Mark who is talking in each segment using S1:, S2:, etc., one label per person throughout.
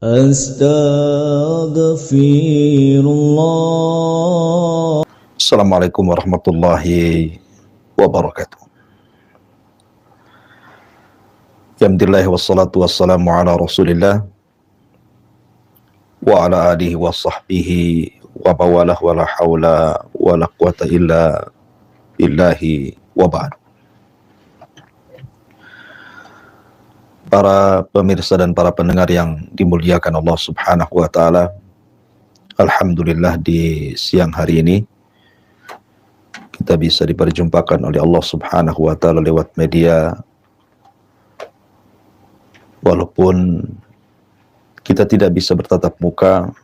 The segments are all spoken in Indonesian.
S1: Astaghfirullah.
S2: Assalamualaikum warahmatullahi wabarakatuh. Alhamdulillah wassalatu wassalamu ala rasulillah wa ala alihi wa sahbihi wa bawalah wa la hawla wa la quwata illa billahi wa ba'd. Para pemirsa dan para pendengar yang dimuliakan Allah subhanahu wa ta'ala, alhamdulillah di siang hari ini kita bisa diperjumpakan oleh Allah subhanahu wa ta'ala lewat media. Walaupun kita tidak bisa bertatap muka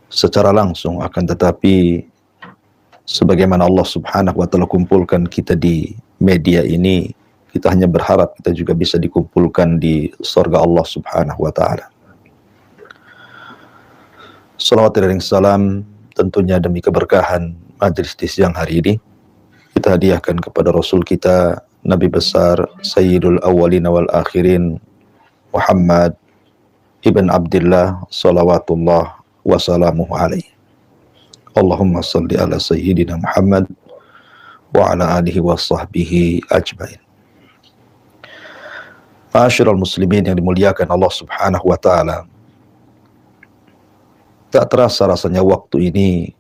S2: secara langsung, akan tetapi sebagaimana Allah subhanahu wa ta'ala kumpulkan kita di media ini, kita hanya berharap kita juga bisa dikumpulkan di surga Allah subhanahu wa ta'ala. Salawat dan salam tentunya demi keberkahan majelis di siang hari ini kita hadiahkan kepada Rasul kita, Nabi besar Sayyidul Awwalin wal Akhirin, Muhammad ibn Abdullah salawatullah wa salamuhu alaihi. Allahumma salli ala Sayyidina Muhammad wa ala alihi wa sahbihi ajmain. Ma'asyiral muslimin yang dimuliakan Allah subhanahu wa ta'ala, tak terasa rasanya waktu ini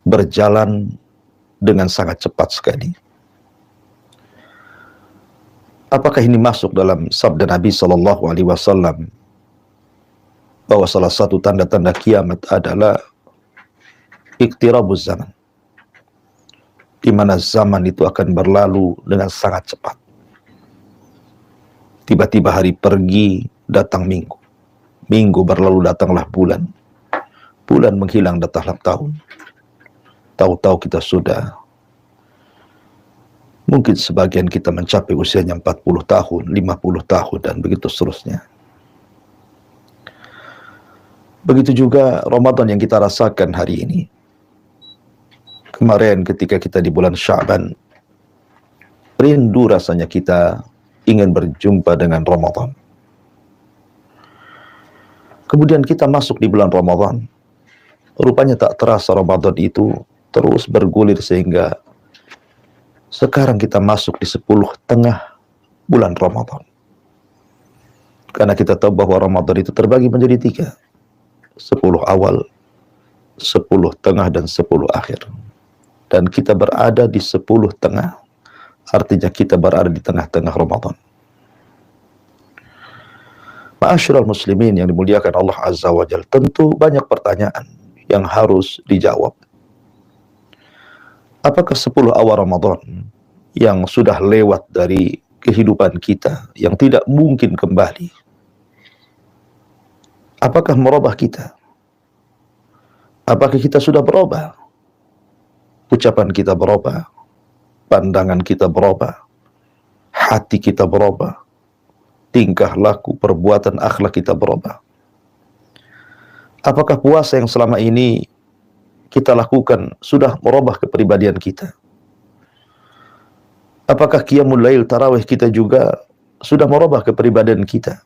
S2: berjalan dengan sangat cepat sekali. Apakah ini masuk dalam sabda Nabi sallallahu alaihi wasallam bahwa salah satu tanda-tanda kiamat adalah iqtirabuz zaman, di mana zaman itu akan berlalu dengan sangat cepat. Tiba-tiba hari pergi, datang minggu. Minggu berlalu, datanglah bulan. Bulan menghilang, datanglah tahun. Tahu-tahu kita sudah, mungkin sebagian kita mencapai usianya 40 tahun, 50 tahun, dan begitu seterusnya. Begitu juga Ramadan yang kita rasakan hari ini. Kemarin ketika kita di bulan Sya'ban, rindu rasanya kita ingin berjumpa dengan Ramadan. Kemudian kita masuk di bulan Ramadan. Rupanya tak terasa Ramadan itu terus bergulir sehingga sekarang kita masuk di 10 tengah bulan Ramadan. Karena kita tahu bahwa Ramadan itu terbagi menjadi 3. 10 awal, 10 tengah, dan 10 akhir. Dan kita berada di 10 tengah. Artinya kita berada di tengah-tengah Ramadan. Ma'asyiral muslimin yang dimuliakan Allah azza wa jalla, tentu banyak pertanyaan yang harus dijawab. Apakah 10 awal Ramadan yang sudah lewat dari kehidupan kita, yang tidak mungkin kembali, apakah merubah kita? Apakah kita sudah berubah? Ucapan kita berubah, pandangan kita berubah, hati kita berubah, tingkah laku, perbuatan, akhlak kita berubah. Apakah puasa yang selama ini kita lakukan sudah merubah kepribadian kita? Apakah qiyamul lail, tarawih kita juga sudah merubah kepribadian kita?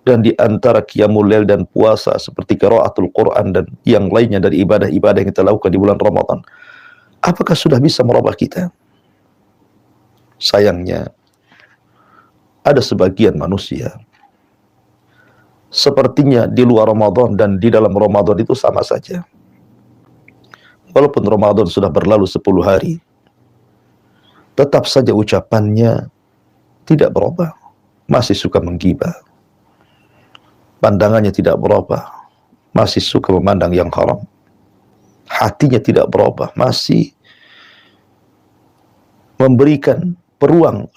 S2: Dan di antara qiyamul lail dan puasa seperti qiraatul Quran dan yang lainnya dari ibadah-ibadah yang kita lakukan di bulan Ramadan, apakah sudah bisa merubah kita? Sayangnya, ada sebagian manusia sepertinya di luar Ramadan dan di dalam Ramadan itu sama saja. Walaupun Ramadan sudah berlalu 10 hari, tetap saja ucapannya tidak berubah. Masih suka menggibah. Pandangannya tidak berubah. Masih suka memandang yang haram. Hatinya tidak berubah. Masih memberikan peluang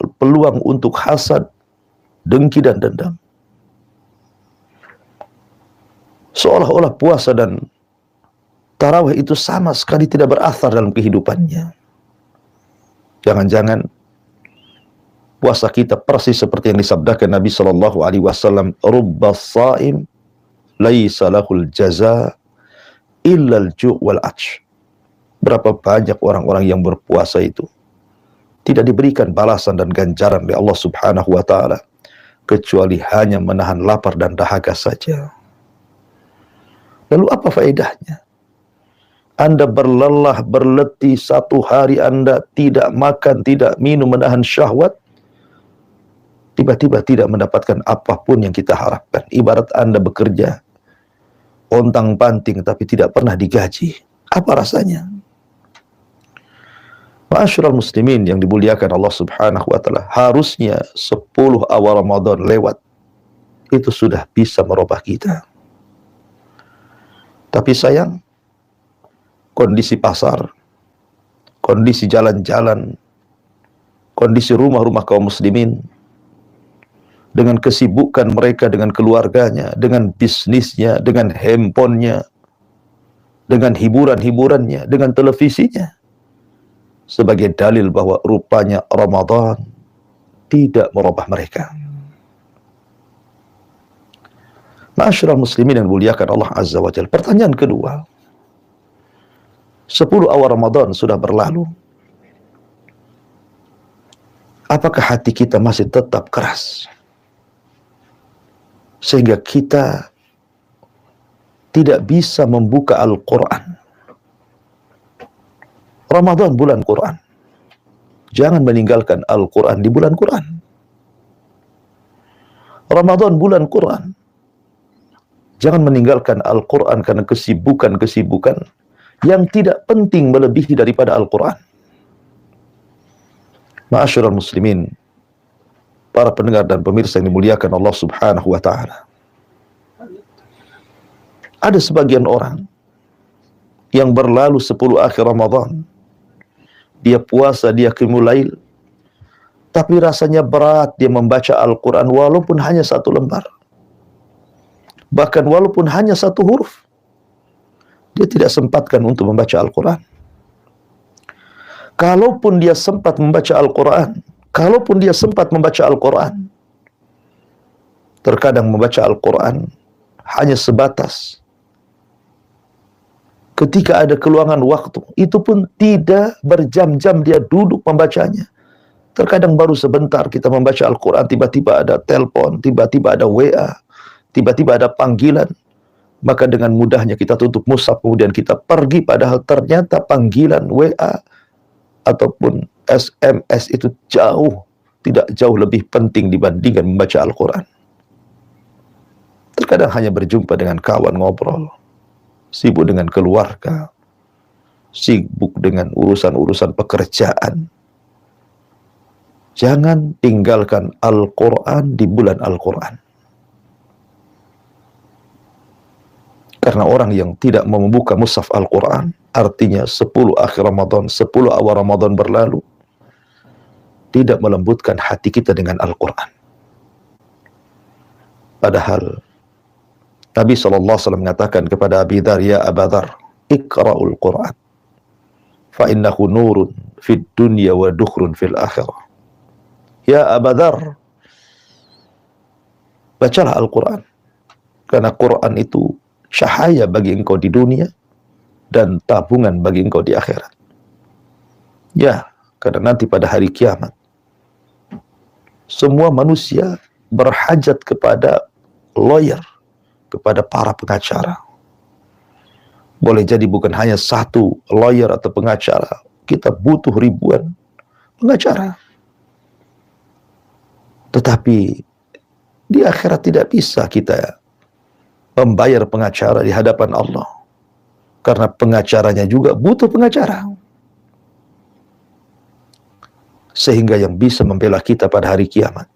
S2: untuk hasad, dengki, dan dendam. Seolah-olah puasa dan tarawih itu sama sekali tidak berasar dalam kehidupannya. Jangan-jangan puasa kita persis seperti yang disabdakan Nabi sallallahu alaihi wasallam, "Rubbas shaim laisa lahul jaza illa al-ju' wal 'atsh." Berapa banyak orang-orang yang berpuasa itu tidak diberikan balasan dan ganjaran oleh Allah subhanahu wa ta'ala, kecuali hanya menahan lapar dan dahaga saja. Lalu apa faedahnya? Anda berlelah, berletih, 1 hari Anda tidak makan, tidak minum, menahan syahwat, tiba-tiba tidak mendapatkan apapun yang kita harapkan. Ibarat Anda bekerja ontang-panting tapi tidak pernah digaji. Apa rasanya? Ma'asyiral muslimin yang dimuliakan Allah Subhanahu wa taala, harusnya 10 awal Ramadan lewat itu sudah bisa merubah kita. Tapi sayang, kondisi pasar, kondisi jalan-jalan, kondisi rumah-rumah kaum muslimin, dengan kesibukan mereka dengan keluarganya, dengan bisnisnya, dengan handphonenya, dengan hiburan-hiburannya, dengan televisinya, sebagai dalil bahwa rupanya Ramadan tidak merubah mereka. Ma'asyiral muslimin yang muliakan Allah Azza wa Jalla. Pertanyaan kedua, 10 awal Ramadan sudah berlalu. Apakah hati kita masih tetap keras? Sehingga kita tidak bisa membuka Al-Quran. Ramadan bulan Quran. Jangan meninggalkan Al-Quran di bulan Quran. Ramadan bulan Quran. Jangan meninggalkan Al-Quran karena kesibukan-kesibukan yang tidak penting melebihi daripada Al-Quran. Ma'asyiral muslimin, para pendengar dan pemirsa yang dimuliakan Allah Subhanahu wa taala. Ada sebagian orang yang berlalu 10 akhir Ramadan, dia puasa, dia qiyamul lail, tapi rasanya berat dia membaca Al-Quran walaupun hanya 1 lembar. Bahkan walaupun hanya 1 huruf, dia tidak sempatkan untuk membaca Al-Quran. Kalaupun dia sempat membaca Al-Quran, terkadang membaca Al-Quran hanya sebatas ketika ada keluangan waktu, itu pun tidak berjam-jam dia duduk membacanya. Terkadang baru sebentar kita membaca Al-Quran, tiba-tiba ada telepon, tiba-tiba ada WA, tiba-tiba ada panggilan. Maka dengan mudahnya kita tutup mushaf, kemudian kita pergi, padahal ternyata panggilan WA ataupun SMS itu tidak jauh lebih penting dibandingkan membaca Al-Quran. Terkadang hanya berjumpa dengan kawan, ngobrol, sibuk dengan keluarga, sibuk dengan urusan-urusan pekerjaan. Jangan tinggalkan Al-Quran di bulan Al-Quran. Karena orang yang tidak membuka mushaf Al-Quran, artinya 10 akhir Ramadan, 10 awal Ramadan berlalu, tidak melembutkan hati kita dengan Al-Quran. Padahal Nabi SAW mengatakan kepada Abi Dzar, ya Aba Dzar, iqra'ul Quran, fa innahu nurun fid dunya wa dukhrun fil akhirah. Ya Aba Dzar, bacalah Al-Quran, karena Quran itu cahaya bagi engkau di dunia dan tabungan bagi engkau di akhirat. Ya, karena nanti pada hari kiamat semua manusia berhajat kepada lawyer, kepada para pengacara. Boleh jadi bukan hanya 1 lawyer atau pengacara, kita butuh ribuan pengacara. Tetapi di akhirat tidak bisa kita membayar pengacara di hadapan Allah, karena pengacaranya juga butuh pengacara. Sehingga yang bisa membela kita pada hari kiamat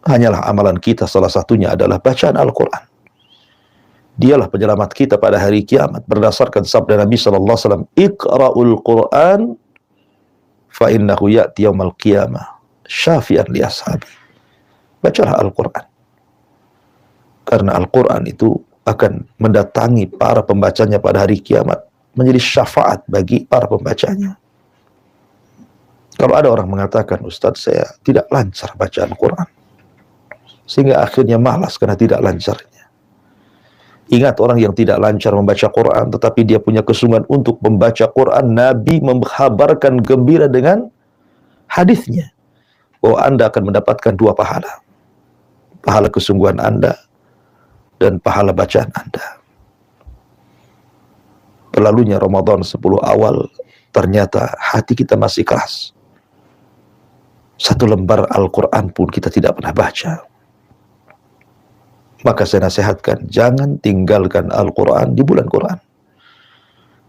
S2: hanyalah amalan kita, salah satunya adalah bacaan Al-Quran. Dialah penyelamat kita pada hari kiamat berdasarkan sabda Nabi SAW, iqra'ul Quran fa innahu ya'ti yaumal qiyamah syafi'an li ashabi. Bacalah Al-Quran, karena Al-Quran itu akan mendatangi para pembacanya pada hari kiamat, menjadi syafaat bagi para pembacanya. Kalau ada orang mengatakan, Ustadz, saya tidak lancar baca Al-Quran, sehingga akhirnya malas karena tidak lancarnya. Ingat, orang yang tidak lancar membaca Quran, tetapi dia punya kesungguhan untuk membaca Quran, Nabi menghabarkan gembira dengan hadisnya, bahwa Anda akan mendapatkan 2 pahala. pahala kesungguhan Anda, dan pahala bacaan Anda. Berlalunya Ramadan 10 awal, ternyata hati kita masih keras. Satu lembar Al-Quran pun kita tidak pernah baca. Maka saya nasihatkan, jangan tinggalkan Al-Quran di bulan Quran.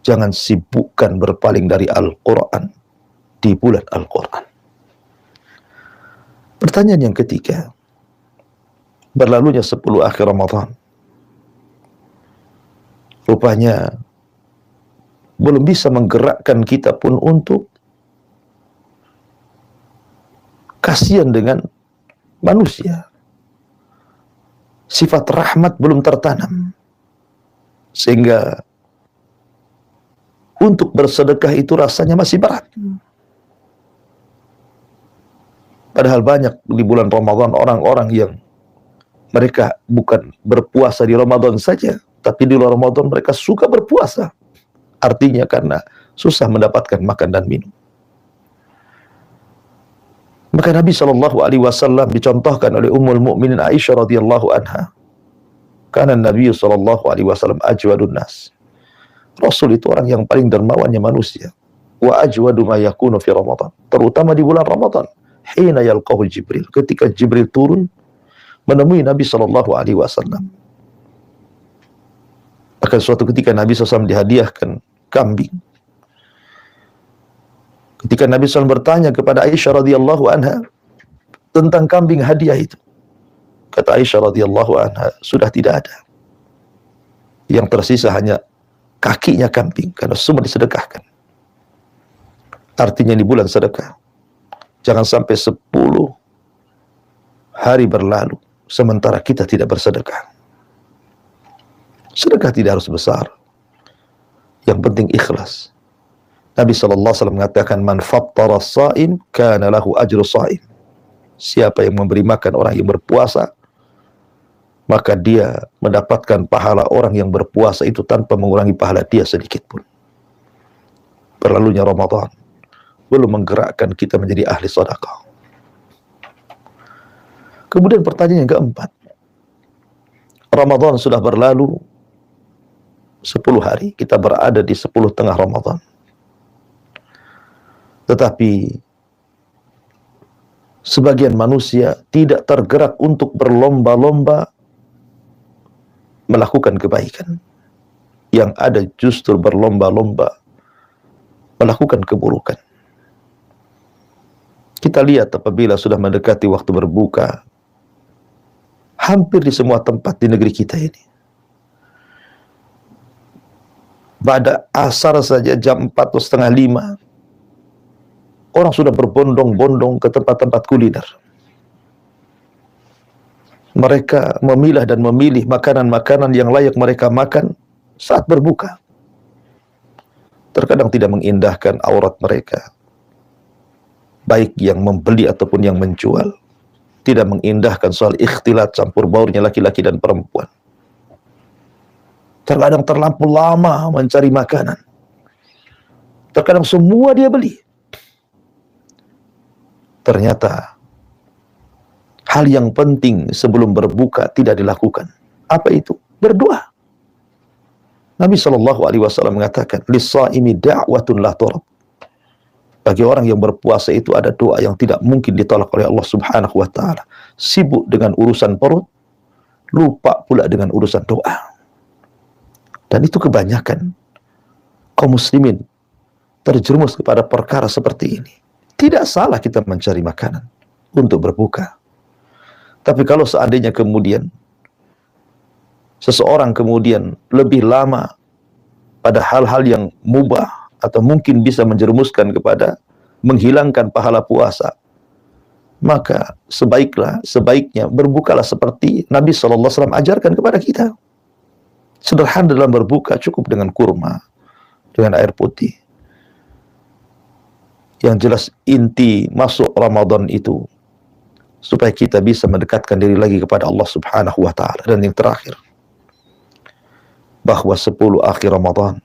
S2: Jangan sibukkan berpaling dari Al-Quran di bulan Al-Quran. Pertanyaan yang ketiga, berlalunya 10 akhir Ramadan, rupanya belum bisa menggerakkan kita pun untuk kasihan dengan manusia. Sifat rahmat belum tertanam, sehingga untuk bersedekah itu rasanya masih berat. Padahal banyak di bulan Ramadan orang-orang yang mereka bukan berpuasa di Ramadan saja, tapi di luar Ramadan mereka suka berpuasa. Artinya karena susah mendapatkan makan dan minum. Maka Nabi SAW dicontohkan oleh Ummul Mukminin Aisyah radhiyallahu anha. Karena Nabi SAW ajwadun nas. Rasul itu orang yang paling dermawannya manusia. Wa ajwadu ma yakunu fi Ramadan. Terutama di bulan Ramadan. Hina yalqahu Jibril. Ketika Jibril turun menemui Nabi SAW. Akan suatu ketika Nabi SAW dihadiahkan kambing. Ketika Nabi SAW bertanya kepada Aisyah radhiyallahu anha tentang kambing hadiah itu, kata Aisyah radhiyallahu anha, sudah tidak ada. Yang tersisa hanya kakinya kambing, karena semua disedekahkan. Artinya di bulan sedekah, jangan sampai 10 hari berlalu sementara kita tidak bersedekah. Sedekah tidak harus besar, yang penting ikhlas. Nabi SAW mengatakan, man fattara as-saim kana lahu ajru saim. Siapa yang memberi makan orang yang berpuasa, maka dia mendapatkan pahala orang yang berpuasa itu tanpa mengurangi pahala dia sedikit pun. Berlalunya Ramadan belum menggerakkan kita menjadi ahli sedekah. Kemudian pertanyaan yang keempat, Ramadan sudah berlalu 10 hari, kita berada di 10 tengah Ramadan. Tetapi sebagian manusia tidak tergerak untuk berlomba-lomba melakukan kebaikan. Yang ada justru berlomba-lomba melakukan keburukan. Kita lihat apabila sudah mendekati waktu berbuka, hampir di semua tempat di negeri kita ini, pada asar saja jam 4 atau setengah 5, orang sudah berbondong-bondong ke tempat-tempat kuliner. Mereka memilah dan memilih makanan-makanan yang layak mereka makan saat berbuka. Terkadang tidak mengindahkan aurat mereka, baik yang membeli ataupun yang menjual. Tidak mengindahkan soal ikhtilat, campur baurnya laki-laki dan perempuan. Terkadang terlampau lama mencari makanan. Terkadang semua dia beli. Ternyata hal yang penting sebelum berbuka tidak dilakukan. Apa itu? Berdoa. Nabi SAW mengatakan, lis-shaimi da'watun la turad. Bagi orang yang berpuasa itu ada doa yang tidak mungkin ditolak oleh Allah Subhanahu wa taala. Sibuk dengan urusan perut, lupa pula dengan urusan doa. Dan itu kebanyakan kaum muslimin terjerumus kepada perkara seperti ini. Tidak salah kita mencari makanan untuk berbuka. Tapi kalau seandainya kemudian seseorang kemudian lebih lama pada hal-hal yang mubah atau mungkin bisa menjerumuskan kepada menghilangkan pahala puasa, maka sebaiknya berbukalah seperti Nabi SAW ajarkan kepada kita. Sederhana dalam berbuka, cukup dengan kurma, dengan air putih. Yang jelas inti masuk Ramadan itu supaya kita bisa mendekatkan diri lagi kepada Allah Subhanahu wa taala. Dan yang terakhir, bahwa 10 akhir Ramadan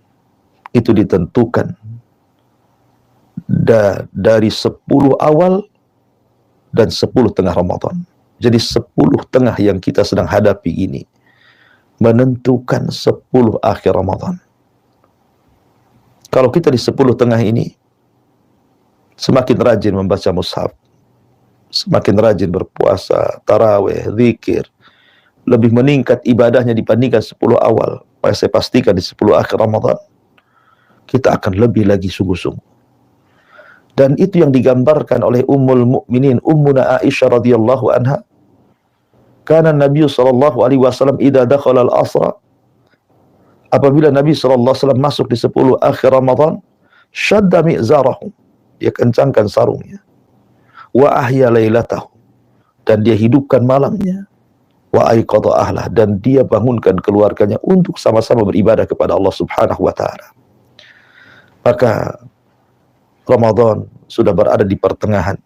S2: itu ditentukan dari 10 awal dan 10 tengah Ramadan. Jadi 10 tengah yang kita sedang hadapi ini menentukan 10 akhir Ramadan. Kalau kita di 10 tengah ini semakin rajin membaca mushaf, semakin rajin berpuasa, tarawih, zikir, lebih meningkat ibadahnya dibandingkan 10 awal, saya pastikan di 10 akhir Ramadan kita akan lebih lagi sungguh-sungguh. Dan itu yang digambarkan oleh Ummul Mukminin Ummuna Aisyah radhiyallahu anha. Kana Nabi sallallahu alaihi wasallam idza dakhala al-asra, apabila Nabi sallallahu alaihi wasallam masuk di 10 akhir Ramadan, syadda mi'zarahu, dia kencangkan sarungnya, wa ahya lailatahu, dan dia hidupkan malamnya, wa aiqadha ahlah, dan dia bangunkan keluarganya untuk sama-sama beribadah kepada Allah Subhanahu wa taala. Maka Ramadan sudah berada di pertengahan,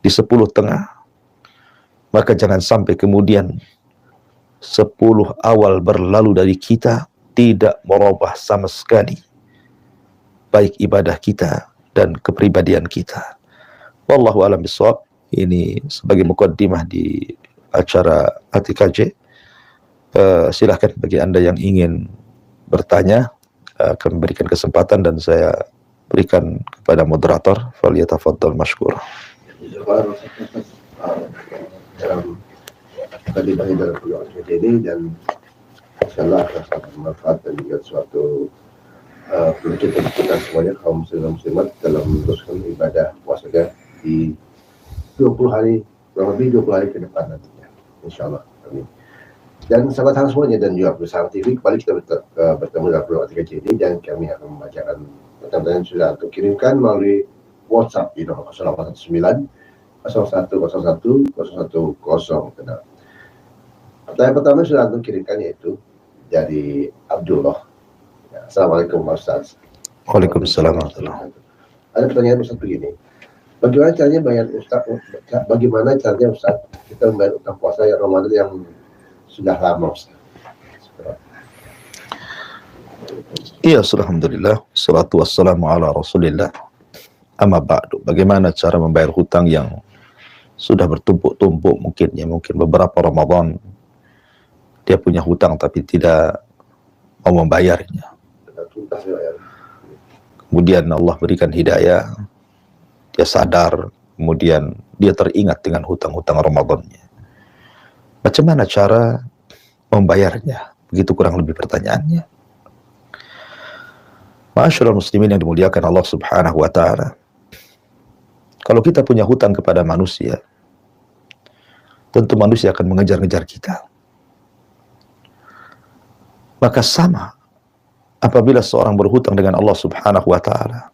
S2: di 10 tengah. Maka jangan sampai kemudian 10 awal berlalu dari kita tidak merubah sama sekali baik ibadah kita dan kepribadian kita. Wallahu a'lam bishawab. Ini sebagai mukaddimah di acara ATKJ. Silahkan bagi Anda yang ingin bertanya, akan memberikan kesempatan dan saya berikan kepada moderator. Falyatafaddal mashkur.
S1: Dalam tadi banyak dalam peluang ini, dan insyaallah akan sangat bermanfaat dan juga suatu pelajaran kita semuanya kaum muslim muslimat dalam meneruskan ibadah puasanya di 20 hari, kurang lebih 20 hari ke depan nantinya, insyaallah. Amin. Dan sahabat hal semuanya dan juga bersama TV, kembali kita bertemu dalam peluang ATKJ ini, dan kami akan membacakan pertanyaan sudah untuk kirimkan melalui WhatsApp di nomor 0819 0101 010. Pertanyaan pertama sudah untuk kirimkan, yaitu dari Abdullah. Ya, Assalamualaikum Ustaz.
S2: Waalaikumsalam.
S1: Ada pertanyaan Ustaz begini. Bagaimana caranya Ustaz kita membayar utang puasa yang Ramadan yang sudah lama, Ustaz?
S2: Iya, alhamdulillah, salatu wassalamu ala rasulillah. Amma ba'du, bagaimana cara membayar hutang yang sudah bertumpuk-tumpuk, mungkin beberapa Ramadan dia punya hutang tapi tidak mau membayarnya. Kemudian Allah berikan hidayah, dia sadar, kemudian dia teringat dengan hutang-hutang Ramadannya. Macam mana cara membayarnya? Begitu kurang lebih pertanyaannya. Ma'asyiral muslimin yang dimuliakan Allah Subhanahu wa taala. Kalau kita punya hutang kepada manusia, tentu manusia akan mengejar-ngejar kita. Maka sama apabila seorang berhutang dengan Allah Subhanahu wa taala,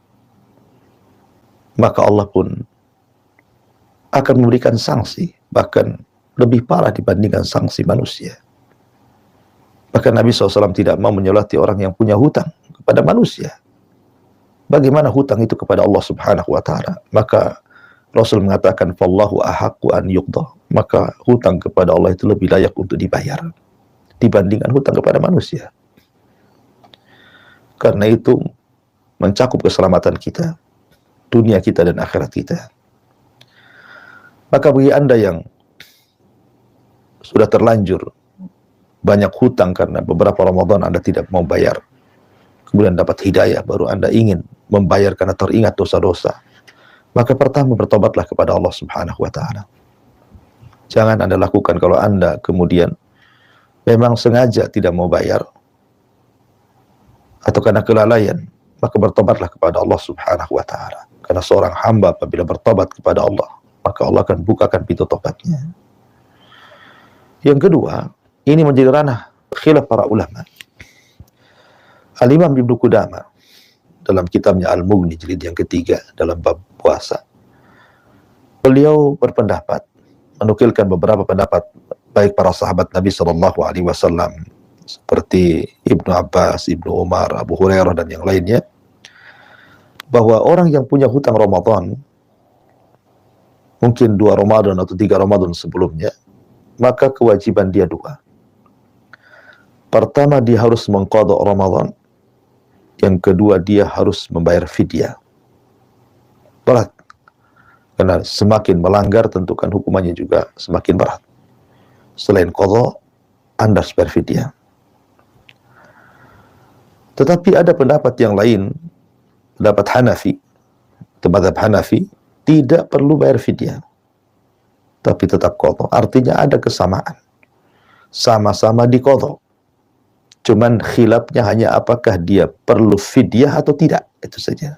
S2: maka Allah pun akan memberikan sanksi, bahkan lebih parah dibandingkan sanksi manusia. Bahkan Nabi SAW tidak mau menyolati orang yang punya hutang kepada manusia. Bagaimana hutang itu kepada Allah Subhanahu wa taala? Maka Rasul mengatakan, "Fallahu ahaqqu an yuqda." Maka hutang kepada Allah itu lebih layak untuk dibayar dibandingkan hutang kepada manusia. Karena itu mencakup keselamatan kita, dunia kita dan akhirat kita. Maka bagi Anda yang sudah terlanjur banyak hutang karena beberapa Ramadan Anda tidak mau bayar, kemudian dapat hidayah, baru Anda ingin membayar karena teringat dosa-dosa, maka pertama bertobatlah kepada Allah Subhanahu wa taala. Jangan Anda lakukan kalau Anda kemudian memang sengaja tidak mau bayar atau karena kelalaian, maka bertobatlah kepada Allah Subhanahu wa taala. Karena seorang hamba apabila bertobat kepada Allah, maka Allah akan bukakan pintu tobatnya. Yang kedua, ini menjadi ranah khilaf para ulama. Al-Imam Ibnu Qudamah dalam kitabnya Al-Mughni jilid yang ketiga dalam bab puasa, beliau berpendapat, menukilkan beberapa pendapat baik para sahabat Nabi Shallallahu Alaihi Wasallam seperti Ibnu Abbas, Ibnu Umar, Abu Hurairah dan yang lainnya, bahwa orang yang punya hutang Ramadan, mungkin 2 Ramadan atau 3 Ramadan sebelumnya, maka kewajiban dia 2. Pertama, dia harus mengqadha Ramadan. Yang kedua, dia harus membayar fidyah. Berat. Karena semakin melanggar tentukan hukumannya juga semakin berat. Selain qadha, Anda harus bayar fidyah. Tetapi ada pendapat yang lain, pendapat Hanafi, mazhab Hanafi, tidak perlu bayar fidyah, tapi tetap qadha. Artinya ada kesamaan, sama-sama diqadha. Cuman khilafnya hanya apakah dia perlu fidyah atau tidak, itu saja.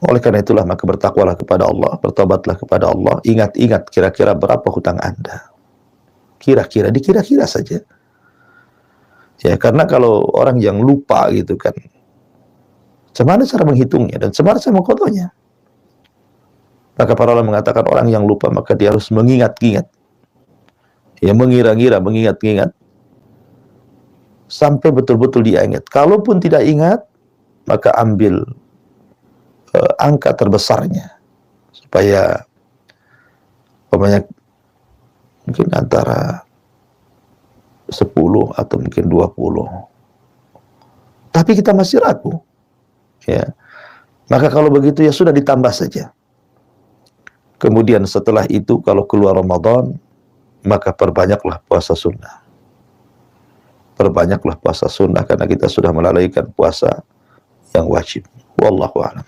S2: Oleh karena itulah maka bertakwalah kepada Allah, bertobatlah kepada Allah, ingat-ingat kira-kira berapa hutang Anda. Kira-kira, dikira-kira saja. Ya, karena kalau orang yang lupa gitu kan, bagaimana cara menghitungnya dan bagaimana cara mengqadhanya? Maka para ulama mengatakan orang yang lupa maka dia harus mengingat-ingat. Ya, mengira-ngira, mengingat-ingat sampai betul-betul dia ingat. Kalaupun tidak ingat, maka ambil angka terbesarnya supaya mungkin antara 10 atau mungkin 20. Tapi kita masih ragu. Ya. Maka kalau begitu ya sudah ditambah saja. Kemudian setelah itu kalau keluar Ramadan, maka perbanyaklah puasa sunnah. Perbanyaklah puasa sunnah karena kita sudah melalaikan puasa yang wajib. Wallahu a'lam.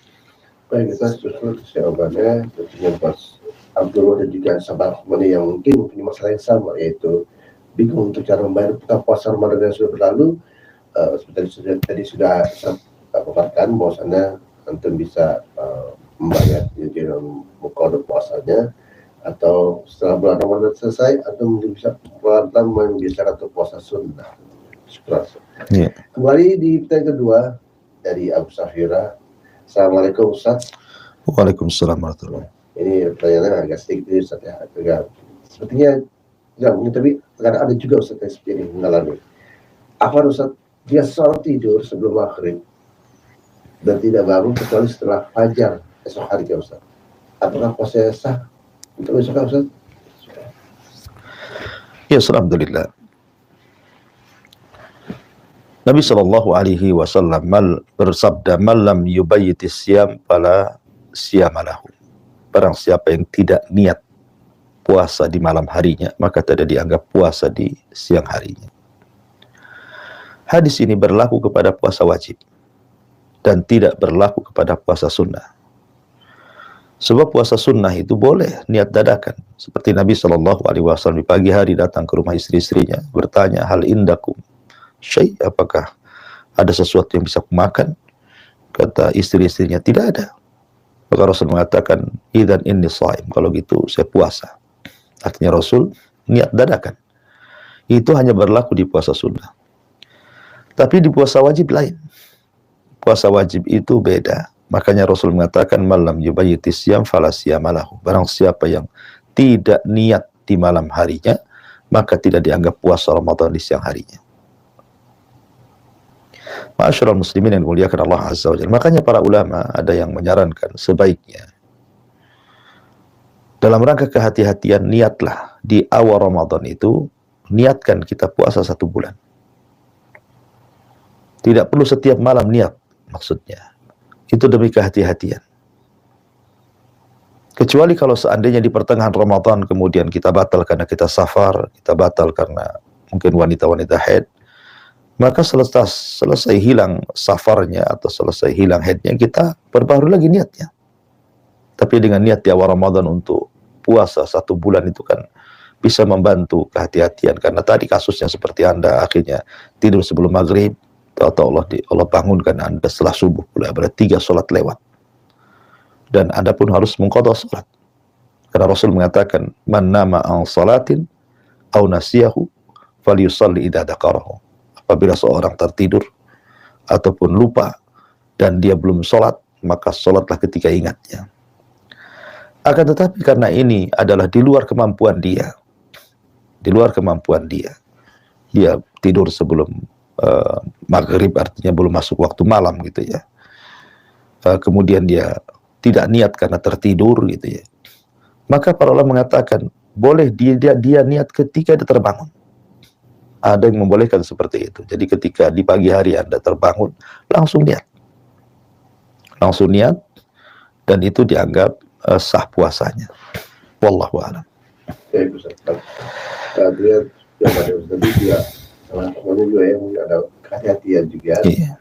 S1: Baik, kita susul jawabannya dengan Mas Abdul dan juga sahabat mana yang mungkin punya masalah yang sama, yaitu bingung untuk cara membayar puasa Ramadan yang sudah berlalu. Seperti tadi sudah saya paparkan bahwasannya antum bisa membayar dengan mengqadha puasanya, atau setelah bulan Ramadan selesai antum mungkin bisa pelan-pelan membiasakan untuk puasa sunnah.
S2: Yeah.
S1: Kembali di pertanyaan kedua dari Abu Safira. Assalamualaikum Ustaz.
S2: Waalaikumsalam warahmatullahi.
S1: Ini pertanyaannya agak sedikit Ustaz ya, agak sepertinya tidak mungkin, tapi kadang ada juga Ustaz yang seperti ini mengalami. Apa Ustaz, dia selalu tidur sebelum maghrib dan tidak bangun kecuali setelah fajar esok hari ya Ustaz. Apakah puasa sah untuk besok Ustaz?
S2: Ya, alhamdulillah. Nabi SAW bersabda, "Malam yubayyitis siyam fala siyamalahu." Barang siapa yang tidak niat puasa di malam harinya, maka tidak dianggap puasa di siang harinya. Hadis ini berlaku kepada puasa wajib dan tidak berlaku kepada puasa sunnah. Sebab puasa sunnah itu boleh niat dadakan. Seperti Nabi SAW di pagi hari datang ke rumah istri-istrinya, bertanya, "Hal indakum syai', apakah ada sesuatu yang bisa kumakan?" Kata istri-istrinya, "Tidak ada." Maka Rasul mengatakan, "Idzan inni shaim." Kalau gitu saya puasa. Artinya Rasul niat dadakan. Itu hanya berlaku di puasa sunnah. Tapi di puasa wajib lain. Puasa wajib itu beda. Makanya Rasul mengatakan, "Malam yubayyitis siyam fala siyamalahu." Barang siapa yang tidak niat di malam harinya, maka tidak dianggap puasa Ramadan di siang harinya. Ma'asyiral muslimin yang dimuliakan Allah Azza wa Jalla. Makanya para ulama ada yang menyarankan sebaiknya dalam rangka kehati-hatian, niatlah di awal Ramadan itu, niatkan kita puasa 1 bulan. Tidak perlu setiap malam niat, maksudnya. Itu demi kehati-hatian. Kecuali kalau seandainya di pertengahan Ramadan kemudian kita batal karena kita safar, kita batal karena mungkin wanita-wanita haid, maka selesai hilang safarnya atau selesai hilang haidnya, kita perbaharui lagi niatnya. Tapi dengan niat di awal Ramadan untuk puasa 1 bulan itu kan bisa membantu kehati-hatian, karena tadi kasusnya seperti Anda akhirnya tidur sebelum maghrib, atau Allah bangunkan Anda setelah subuh pula, berarti 3 sholat lewat, dan Anda pun harus mengqadha sholat, karena Rasul mengatakan, "Man nama an salatin aw nasiyahu falyusalli idza dzakarahu." Apabila seorang tertidur ataupun lupa dan dia belum sholat, maka sholatlah ketika ingatnya. Akan tetapi karena ini adalah di luar kemampuan dia, dia tidur sebelum maghrib, artinya belum masuk waktu malam gitu ya. Kemudian dia tidak niat karena tertidur gitu ya. Maka para ulama mengatakan boleh dia niat ketika dia terbangun. Ada yang membolehkan seperti itu. Jadi ketika di pagi hari Anda terbangun, langsung niat, dan itu dianggap sah puasanya. Wallahu a'lam.
S1: Saya Ustaz. Dia jawabannya Ustaz tadi juga salah satu juga yang ada kehati-hatian juga.
S2: Iya.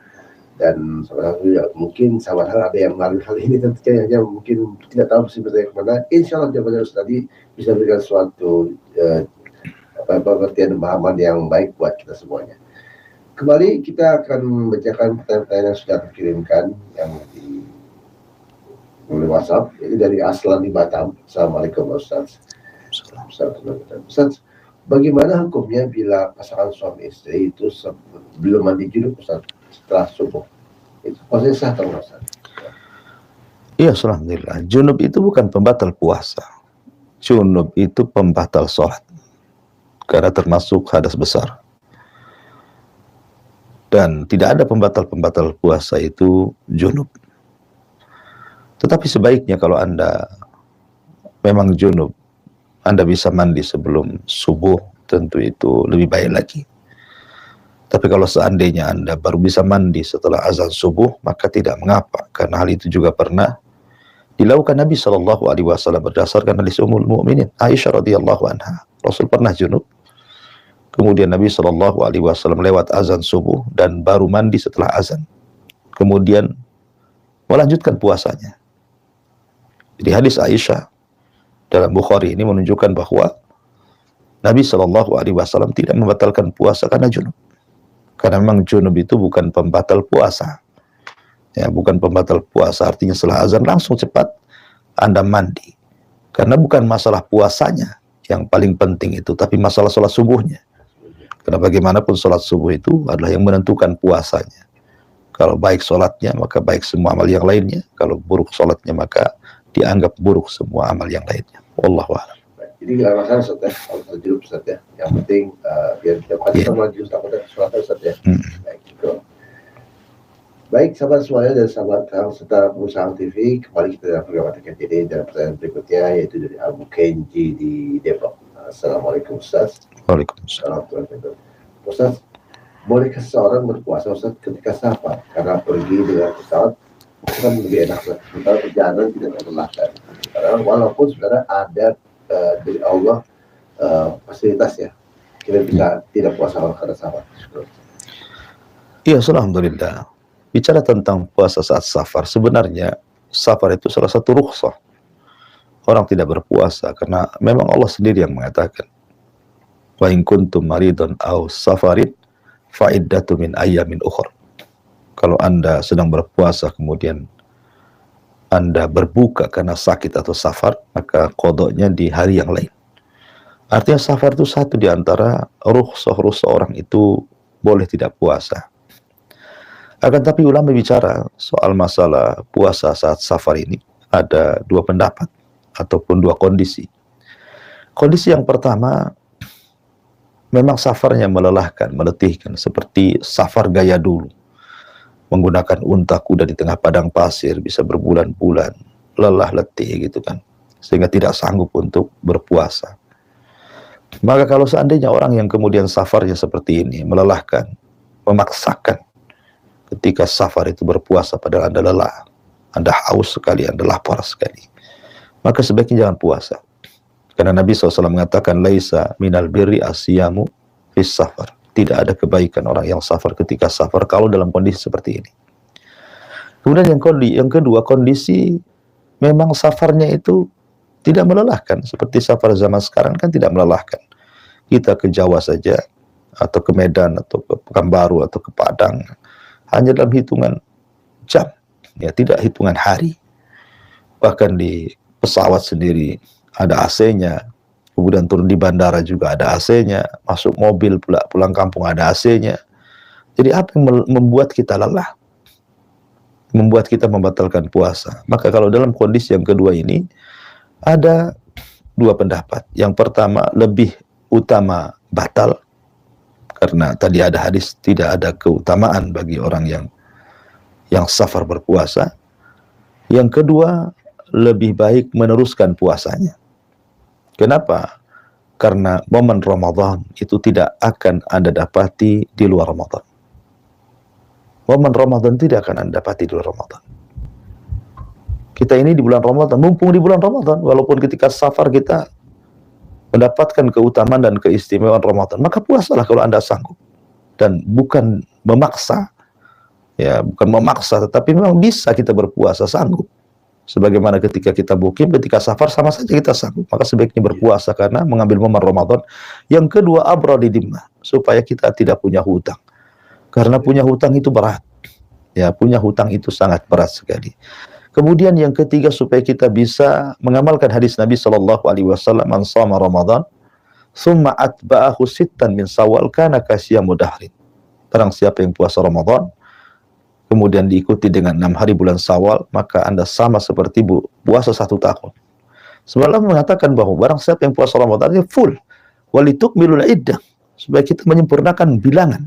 S1: Dan salah satu ya mungkin sama hal ada yang melalui hal ini tentunya yang mungkin tidak tahu sebenarnya kemana. Insya Allah jawabannya Ustaz tadi bisa memberikan suatu pengertian dan pemahaman yang baik buat kita semuanya. Kembali kita akan membacakan pertanyaan-pertanyaan yang sudah terkirimkan yang melalui WhatsApp. Ini dari Aslan di Batam. Assalamualaikum Ustaz. Ustaz, bagaimana hukumnya bila pasangan suami istri itu belum mandi junub Ustaz setelah subuh? Itu puasanya sah atau enggak Ustaz?
S2: Iya, alhamdulillah. Junub itu bukan pembatal puasa. Junub itu pembatal sholat. Karena termasuk hadas besar. Dan tidak ada pembatal-pembatal puasa itu junub. Tetapi sebaiknya kalau Anda memang junub, Anda bisa mandi sebelum subuh, tentu itu lebih baik lagi. Tapi kalau seandainya Anda baru bisa mandi setelah azan subuh, maka tidak mengapa. Karena hal itu juga pernah dilakukan Nabi SAW berdasarkan hadis Ummul Mukminin Aisyah radhiyallahu anha. Rasul pernah junub. Kemudian Nabi SAW lewat azan subuh dan baru mandi setelah azan. Kemudian melanjutkan puasanya. Jadi hadis Aisyah dalam Bukhari ini menunjukkan bahwa Nabi SAW tidak membatalkan puasa karena junub. Karena memang junub itu bukan pembatal puasa. Ya, bukan pembatal puasa, artinya setelah azan langsung cepat Anda mandi. Karena bukan masalah puasanya yang paling penting itu, tapi masalah sholat subuhnya. Karena bagaimanapun sholat subuh itu adalah yang menentukan puasanya. Kalau baik sholatnya, maka baik semua amal yang lainnya. Kalau buruk sholatnya, maka dianggap buruk semua amal yang lainnya. Wallahu a'lam.
S1: Jadi nggak masalah Ustaz ya, kalau junub Ustaz ya. Yang penting biar kita pasti sama juz takutnya sholat Ustaz ya. Baik, gitu. Baik, sahabat semuanya dan sahabat serta perusahaan TV, kembali kita dalam program Atakan TV dan pertanyaan berikutnya yaitu dari Abu Kenji di Depok. Assalamualaikum Ustaz.
S2: Waalaikumsalam.
S1: Ustaz, bolehkah seseorang berpuasa Ustaz ketika safar? Karena pergi dengan pesawat kan lebih enak, sementara perjalanan tidak melelahkan. Karena walaupun sebenarnya ada dari Allah fasilitas ya, kita bisa tidak puasa karena safar.
S2: Iya, alhamdulillah. Bicara tentang puasa saat safar, sebenarnya safar itu salah satu rukhsah. Orang tidak berpuasa karena memang Allah sendiri yang mengatakan, wa in kuntum maridun aw safarin fa iddatu min ayyamin ukhra. Kalau Anda sedang berpuasa kemudian Anda berbuka karena sakit atau safar, maka qadanya di hari yang lain. Artinya safar itu satu di antara rukhsah orang itu boleh tidak puasa. Akan tapi ulama bicara soal masalah puasa saat safar ini ada dua pendapat ataupun dua kondisi. Kondisi yang pertama, memang safarnya melelahkan, meletihkan, seperti safar gaya dulu. Menggunakan unta kuda di tengah padang pasir, bisa berbulan-bulan, lelah letih gitu kan. Sehingga tidak sanggup untuk berpuasa. Maka kalau seandainya orang yang kemudian safarnya seperti ini, melelahkan, memaksakan, ketika safar itu berpuasa padahal Anda lelah, Anda haus sekali, Anda lapar sekali, maka sebaiknya jangan puasa. Karena Nabi SAW mengatakan, laisa minal birri asyamu fis safar. Tidak ada kebaikan orang yang safar ketika safar kalau dalam kondisi seperti ini. Kemudian yang kedua, kondisi memang safarnya itu tidak melelahkan. Seperti safar zaman sekarang kan tidak melelahkan. Kita ke Jawa saja, atau ke Medan, atau ke Pekanbaru, atau ke Padang, hanya dalam hitungan jam, ya tidak hitungan hari. Bahkan di pesawat sendiri ada AC-nya, kemudian turun di bandara juga ada AC-nya, masuk mobil pula pulang kampung ada AC-nya. Jadi apa yang membuat kita lelah? Membuat kita membatalkan puasa. Maka kalau dalam kondisi yang kedua ini ada dua pendapat. Yang pertama, lebih utama batal karena tadi ada hadis tidak ada keutamaan bagi orang yang safar berpuasa. Yang kedua, lebih baik meneruskan puasanya. Kenapa? Karena momen Ramadan itu tidak akan Anda dapati di luar Ramadan. Momen Ramadan tidak akan Anda dapati di luar Ramadan. Kita ini di bulan Ramadan, mumpung di bulan Ramadan, walaupun ketika safar kita mendapatkan keutamaan dan keistimewaan Ramadan, maka puasalah kalau Anda sanggup. Dan bukan memaksa, ya bukan memaksa, tetapi memang bisa kita berpuasa, sanggup. Sebagaimana ketika kita mukim, ketika safar sama saja kita sanggup, maka sebaiknya berpuasa karena mengambil momen Ramadan. Yang kedua, abradi dimah, supaya kita tidak punya hutang. Karena punya hutang itu berat. Ya, punya hutang itu sangat berat sekali. Kemudian yang ketiga, supaya kita bisa mengamalkan hadis Nabi Shallallahu Alaihi Wasallam, "Man shama Ramadan, summa atba'ahu sittan min Syawal, kana kasyamu dahrin." Barang siapa yang puasa Ramadan, kemudian diikuti dengan 6 hari bulan Syawal, maka Anda sama seperti puasa 1 tahun. Sebelum mengatakan bahwa barang siapa yang puasa Ramadan itu full, walitukmilul iddah, supaya kita menyempurnakan bilangan.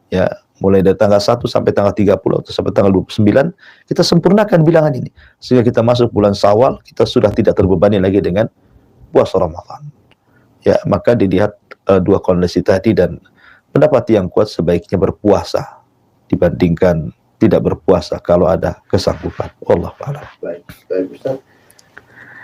S2: Ya, mulai dari tanggal 1 sampai tanggal 30 atau sampai tanggal 29, kita sempurnakan bilangan ini. Sehingga kita masuk bulan Syawal, kita sudah tidak terbebani lagi dengan puasa Ramadan. Ya, maka dilihat dua kondisi tadi, dan pendapat yang kuat sebaiknya berpuasa dibandingkan tidak berpuasa kalau ada kesanggupan. Wallahu a'lam.
S1: Baik, Ustaz.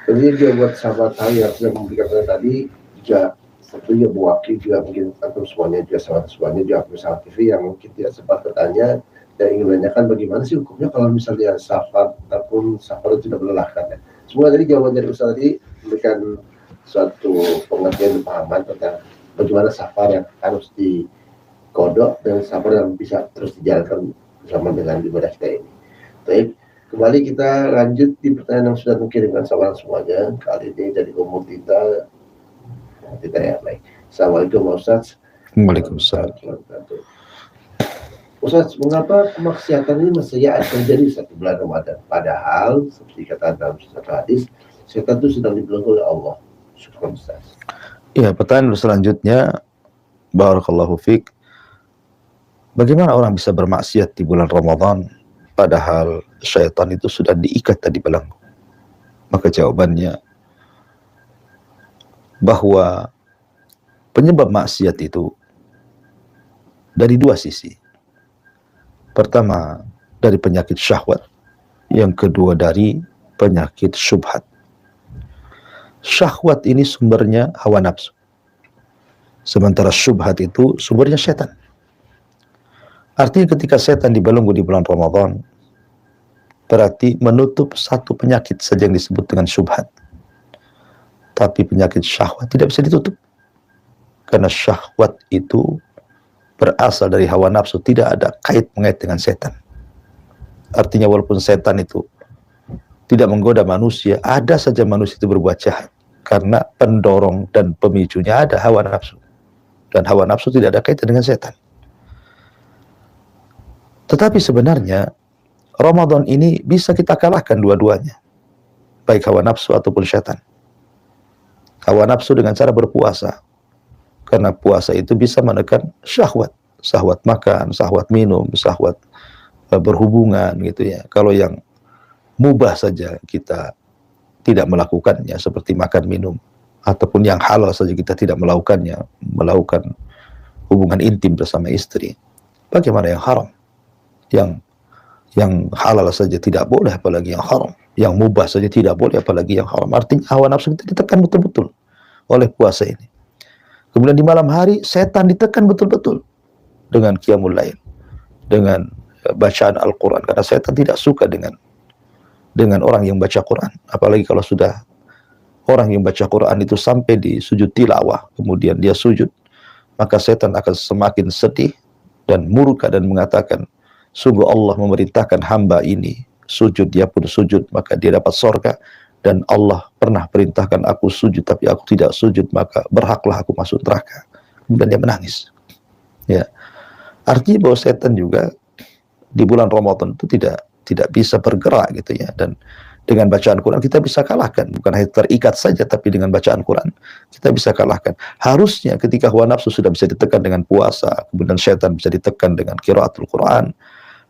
S1: Jadi dia buat sahabat saya yang sudah memberikan tadi juga tentunya mewakili juga mungkin antum semuanya juga sahabat semuanya juga bersama TV yang mungkin tidak sempat bertanya dan ingin menanyakan bagaimana sih hukumnya kalau misalnya safar ataupun safar itu tidak melelahkan ya. Semua tadi jawaban dari Ustaz tadi memberikan suatu pengertian dan pemahaman tentang bagaimana safar yang harus dikodok dan safar yang bisa terus dijalankan bersama dengan ibadah kita ini. Baik, kembali kita lanjut di pertanyaan yang sudah mungkin dengan sahabat semuanya. Kali ini dari umur kita ya, baik. Assalamualaikum Ustaz.
S2: Waalaikumsalam.
S1: Ustaz, mengapa kemaksiatan ini mestinya terjadi satu bulan Ramadan? Padahal seperti kata dalam satu hadis, setan itu sedang dibelenggu oleh Allah. Syukur Ustaz.
S2: Ya, pertanyaan selanjutnya, barakallahu fiik. Bagaimana orang bisa bermaksiat di bulan Ramadan padahal syaitan itu sudah diikat tadi belenggu? Maka jawabannya bahwa penyebab maksiat itu dari dua sisi. Pertama, dari penyakit syahwat. Yang kedua, dari penyakit syubhat. Syahwat ini sumbernya hawa nafsu. Sementara syubhat itu sumbernya setan. Artinya ketika setan dibelenggu di bulan Ramadan, berarti menutup satu penyakit saja yang disebut dengan syubhat. Tapi penyakit syahwat tidak bisa ditutup. Karena syahwat itu berasal dari hawa nafsu, tidak ada mengait dengan setan. Artinya walaupun setan itu tidak menggoda manusia, ada saja manusia itu berbuat jahat. Karena pendorong dan pemicunya ada hawa nafsu. Dan hawa nafsu tidak ada kaitan dengan setan. Tetapi sebenarnya Ramadan ini bisa kita kalahkan dua-duanya. Baik hawa nafsu ataupun setan. Hawa nafsu dengan cara berpuasa. Karena puasa itu bisa menekan syahwat. Syahwat makan, syahwat minum, syahwat berhubungan gitu ya. Kalau yang mubah saja kita tidak melakukannya seperti makan minum. Ataupun yang halal saja kita tidak melakukannya. Melakukan hubungan intim bersama istri. Bagaimana yang haram? Yang halal saja tidak boleh, apalagi yang haram. Yang mubah saja tidak boleh, apalagi yang haram. Artinya hawa nafsu kita ditekan betul-betul oleh puasa ini. Kemudian di malam hari setan ditekan betul-betul dengan qiyamul lail, dengan bacaan Al-Quran. Karena setan tidak suka dengan orang yang baca Quran. Apalagi kalau sudah orang yang baca Quran itu sampai di sujud tilawah, kemudian dia sujud, maka setan akan semakin sedih dan murka dan mengatakan, sungguh Allah memerintahkan hamba ini sujud, dia pun sujud, maka dia dapat surga. Dan Allah pernah perintahkan aku sujud, tapi aku tidak sujud, maka berhaklah aku masuk neraka. Kemudian dia menangis. Ya, artinya bahwa setan juga di bulan Ramadan itu tidak bisa bergerak gitu ya. Dan dengan bacaan Quran kita bisa kalahkan, bukan hanya terikat saja, tapi dengan bacaan Quran kita bisa kalahkan. Harusnya ketika hawa nafsu sudah bisa ditekan dengan puasa, kemudian setan bisa ditekan dengan qiraatul Quran,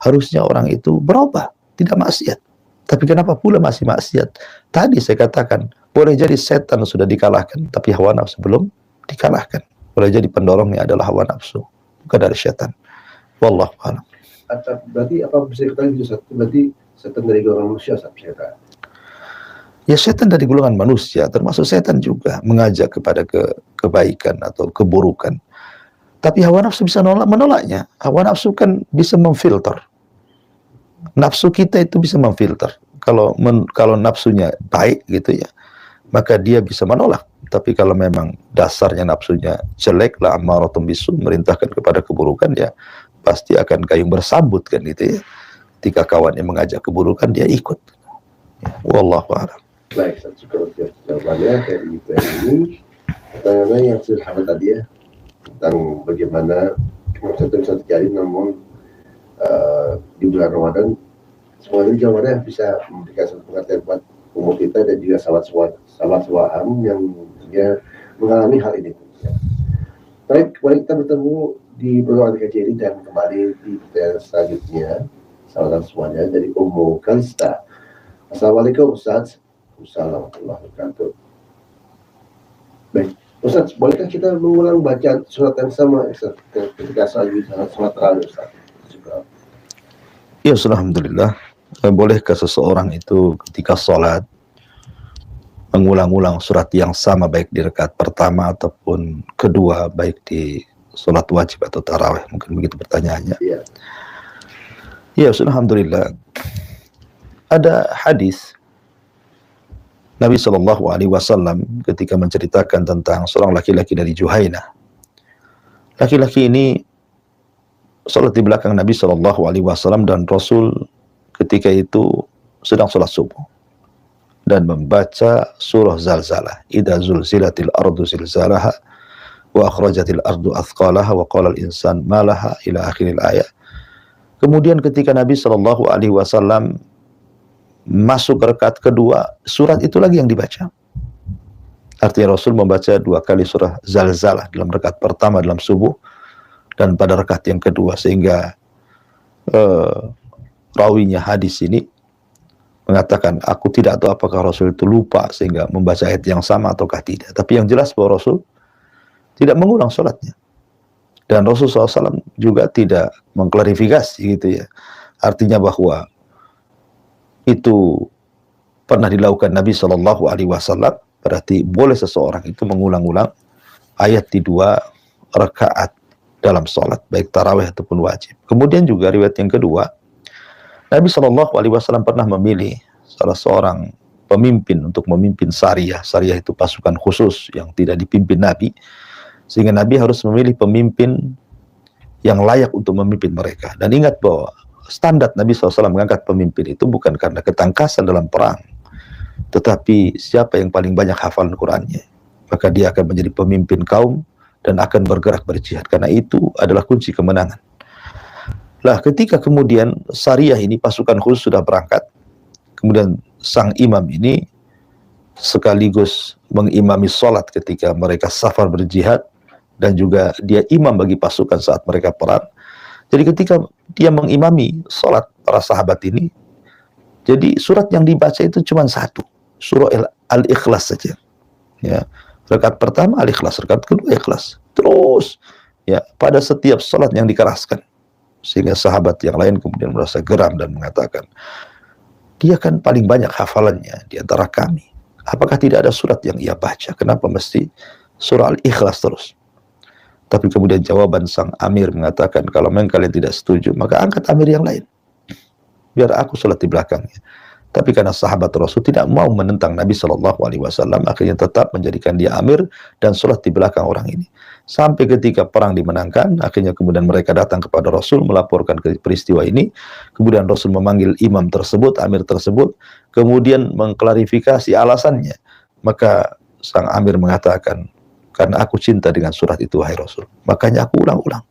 S2: harusnya orang itu berubah, tidak maksiat. Tapi kenapa pula masih maksiat? Tadi saya katakan, boleh jadi setan sudah dikalahkan, tapi hawa nafsu belum dikalahkan. Boleh jadi pendorongnya adalah hawa nafsu, bukan dari setan. Wallahu a'lam.
S1: Berarti apa bisa dikatakan itu? Berarti setan dari orang manusia, saya kata.
S2: Ya setan dari golongan manusia, termasuk setan juga mengajak kepada kebaikan atau keburukan. Tapi hawa nafsu bisa menolaknya. Hawa nafsu kan bisa memfilter. Nafsu kita itu bisa memfilter. Kalau nafsunya baik gitu ya, maka dia bisa menolak. Tapi kalau memang dasarnya nafsunya jelek, la ammaratun bisu, merintahkan kepada keburukan, ya pasti akan kayung bersambut kan gitu ya. Ketika kawannya mengajak keburukan, dia ikut. Ya, wallahu a'lam.
S1: Baik, saya cukup jawabannya dari ibu ini. Pertanyaannya yang sederhana tadi ya, tentang bagaimana satu bisa terjadi, namun di bulan Ramadan semuanya jawabannya bisa memberikan satu pengertian buat umur kita dan juga sahabat suaham yang dia mengalami hal ini. Baik, kembali kita bertemu di program KJRI dan kembali di pertanyaan selanjutnya. Salam semuanya dari Ummu Kalista. Assalamualaikum Ustaz. Assalamualaikum warahmatullahi wabarakatuh. Baik, Ustaz, bolehkah kita mengulang bacaan surat yang sama ketika selanjutnya surat terakhir Ustaz?
S2: Ya, alhamdulillah. Bolehkah seseorang itu ketika sholat mengulang-ulang surat yang sama baik di rakaat pertama ataupun kedua, baik di sholat wajib atau tarawih? Mungkin begitu pertanyaannya.
S1: Iya.
S2: Ya, alhamdulillah. Ada hadis Nabi Shallallahu Alaihi Wasallam ketika menceritakan tentang seorang laki-laki dari Juhainah. Laki-laki ini sholat di belakang Nabi Shallallahu Alaihi Wasallam dan Rasul ketika itu sedang sholat subuh dan membaca surah Zalzalah. Idza zulzilatil ardu zilzalaha wa akhrajatil ardu athqalaha wa qala al-insan ma laha ila akhiril ayat. Kemudian ketika Nabi Shallallahu Alaihi Wasallam masuk ke rakaat kedua, surat itu lagi yang dibaca. Artinya Rasul membaca 2 kali surah Zalzalah dalam rakaat pertama dalam subuh dan pada rakaat yang kedua, sehingga rawinya hadis ini mengatakan, aku tidak tahu apakah Rasul itu lupa sehingga membaca ayat yang sama ataukah tidak. Tapi yang jelas bahwa Rasul tidak mengulang sholatnya. Dan Rasul SAW juga tidak mengklarifikasi gitu ya. Artinya bahwa itu pernah dilakukan Nabi Shallallahu Alaihi Wasallam, berarti boleh seseorang itu mengulang-ulang ayat di 2 rakaat dalam sholat, baik tarawih ataupun wajib. Kemudian juga riwayat yang kedua, Nabi Shallallahu Alaihi Wasallam pernah memilih salah seorang pemimpin untuk memimpin Sariyah. Sariyah itu pasukan khusus yang tidak dipimpin Nabi, sehingga Nabi harus memilih pemimpin yang layak untuk memimpin mereka. Dan ingat bahwa standar Nabi SAW mengangkat pemimpin itu bukan karena ketangkasan dalam perang, tetapi siapa yang paling banyak hafalan Qur'annya, maka dia akan menjadi pemimpin kaum dan akan bergerak berjihad, karena itu adalah kunci kemenangan. Lah, ketika kemudian Sariyah ini pasukan khusus sudah berangkat, kemudian sang imam ini sekaligus mengimami sholat ketika mereka safar berjihad, dan juga dia imam bagi pasukan saat mereka perang. Jadi ketika dia mengimami sholat para sahabat ini, jadi surat yang dibaca itu cuma 1, surah Al-Ikhlas saja. Ya, rakaat pertama Al-Ikhlas, rakaat kedua Ikhlas. Terus ya pada setiap sholat yang dikeraskan, sehingga sahabat yang lain kemudian merasa geram dan mengatakan, dia kan paling banyak hafalannya di antara kami. Apakah tidak ada surat yang ia baca? Kenapa mesti surah Al-Ikhlas terus? Tapi kemudian jawaban sang amir mengatakan, kalau memang kalian tidak setuju, maka angkat amir yang lain, biar aku sholat di belakangnya. Tapi karena sahabat Rasul tidak mau menentang Nabi Shallallahu Alaihi Wasallam, akhirnya tetap menjadikan dia amir dan sholat di belakang orang ini. Sampai ketika perang dimenangkan, akhirnya kemudian mereka datang kepada Rasul melaporkan peristiwa ini. Kemudian Rasul memanggil imam tersebut, amir tersebut, kemudian mengklarifikasi alasannya. Maka sang amir mengatakan, karena aku cinta dengan surat itu, wahai Rasul, makanya aku ulang-ulang.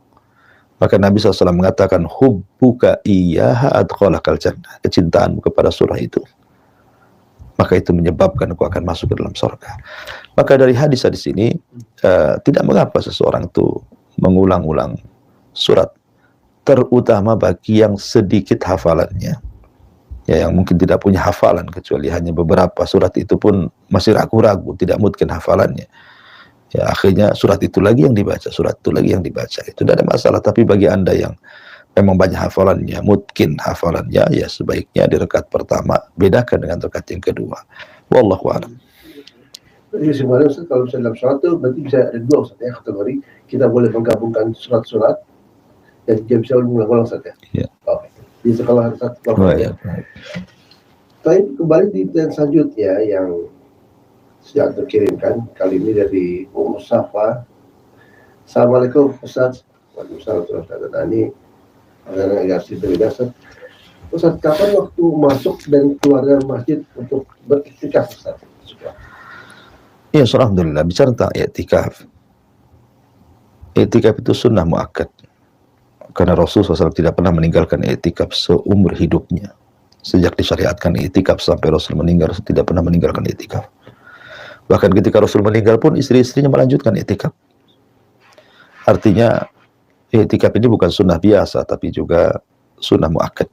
S2: Maka Nabi SAW mengatakan, hubbuka iyyaha adkhalakal jannah, kecintaanmu kepada surah itu, maka itu menyebabkan aku akan masuk ke dalam surga. Maka dari hadis-hadis ini, tidak mengapa seseorang itu mengulang-ulang surat, terutama bagi yang sedikit hafalannya, ya, yang mungkin tidak punya hafalan, kecuali hanya beberapa surat itu pun masih ragu-ragu, tidak mungkin hafalannya. Ya, akhirnya surat itu lagi yang dibaca, surat itu lagi yang dibaca. Itu tidak ada masalah. Tapi bagi Anda yang memang banyak hafalannya, mungkin hafalannya, ya sebaiknya di rakaat pertama bedakan dengan rakaat yang kedua. Wallahu a'lam.
S1: Jadi sebenarnya Ustaz, kalau misalnya dalam sholat itu berarti bisa ada dua Ustaz ya, kategori kita boleh menggabungkan sholat-sholat dan dia bisa mengulang-ulang Ustaz ya.
S2: Ya.
S1: Oke. Di sekolah Ustaz.
S2: Baik.
S1: Tapi kembali di pertanyaan selanjutnya yang sudah terkirimkan kali ini dari Safa. Assalamualaikum Ustaz. Waalaikumsalam Ustaz. Nah ini agak berbeda Ustaz. Ustaz, kapan waktu masuk dan keluar dari masjid untuk beriktikaf Ustaz?
S2: Ya, alhamdulillah. Bicara tentang i'tikaf. I'tikaf itu sunnah muakkad. Karena Rasulullah SAW tidak pernah meninggalkan i'tikaf seumur hidupnya. Sejak disyariatkan i'tikaf sampai Rasul meninggal, Rasul tidak pernah meninggalkan i'tikaf. Bahkan ketika Rasul meninggal pun istri-istrinya melanjutkan i'tikaf. Artinya i'tikaf ini bukan sunnah biasa, tapi juga sunnah muakkad.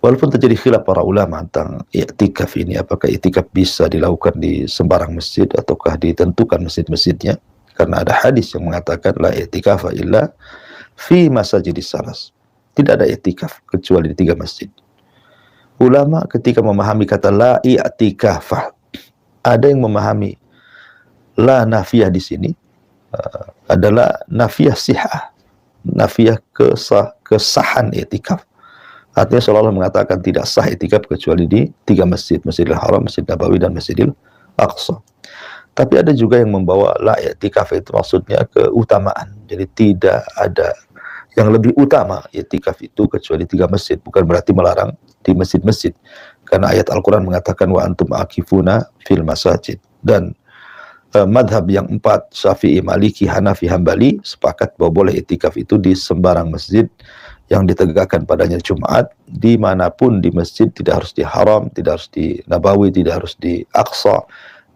S2: Walaupun terjadi khilaf para ulama tentang i'tikaf ini, apakah i'tikaf bisa dilakukan di sembarang masjid ataukah ditentukan masjid-masjidnya, karena ada hadis yang mengatakan la i'tikafa illa fi masajidis salas. Tidak ada i'tikaf kecuali di 3 masjid. Ulama ketika memahami kata la i'tikafah, ada yang memahami la nafiyah di sini adalah nafiyah sihah, nafiyah kesahan i'tikaf. Artinya seolah-olah mengatakan tidak sah i'tikaf kecuali di 3 masjid, Masjidil Haram, Masjid Nabawi, dan Masjidil Aqsa. Tapi ada juga yang membawa la i'tikaf itu maksudnya keutamaan. Jadi tidak ada yang lebih utama i'tikaf itu kecuali 3 masjid. Bukan berarti melarang di masjid-masjid. Karena ayat Al-Quran mengatakan wa antum akifuna fil masajid. Dan madhab yang 4, Syafi'i, Maliki, Hanafi, Hambali sepakat bahwa boleh i'tikaf itu di sembarang masjid yang ditegakkan padanya Jumat, dimanapun di masjid, tidak harus di Haram, tidak harus di Nabawi, tidak harus di Aqsa,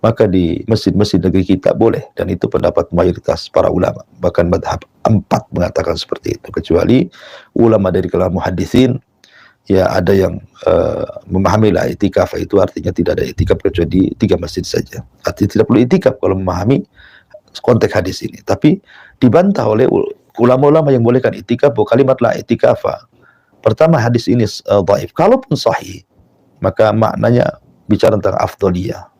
S2: maka di masjid-masjid negeri kita boleh, dan itu pendapat mayoritas para ulama. Bahkan madhab 4 mengatakan seperti itu, kecuali ulama dari kalangan muhaditsin, ya ada yang memahami la i'tikaf itu artinya tidak ada i'tikaf kecuali di 3 masjid saja. Artinya tidak perlu i'tikaf kalau memahami konteks hadis ini. Tapi dibantah oleh ulama-ulama yang bolehkan i'tikaf bahwa kalimat la i'tikafa, pertama hadis ini dhaif. Kalaupun sahih, maka maknanya bicara tentang afdhaliyah,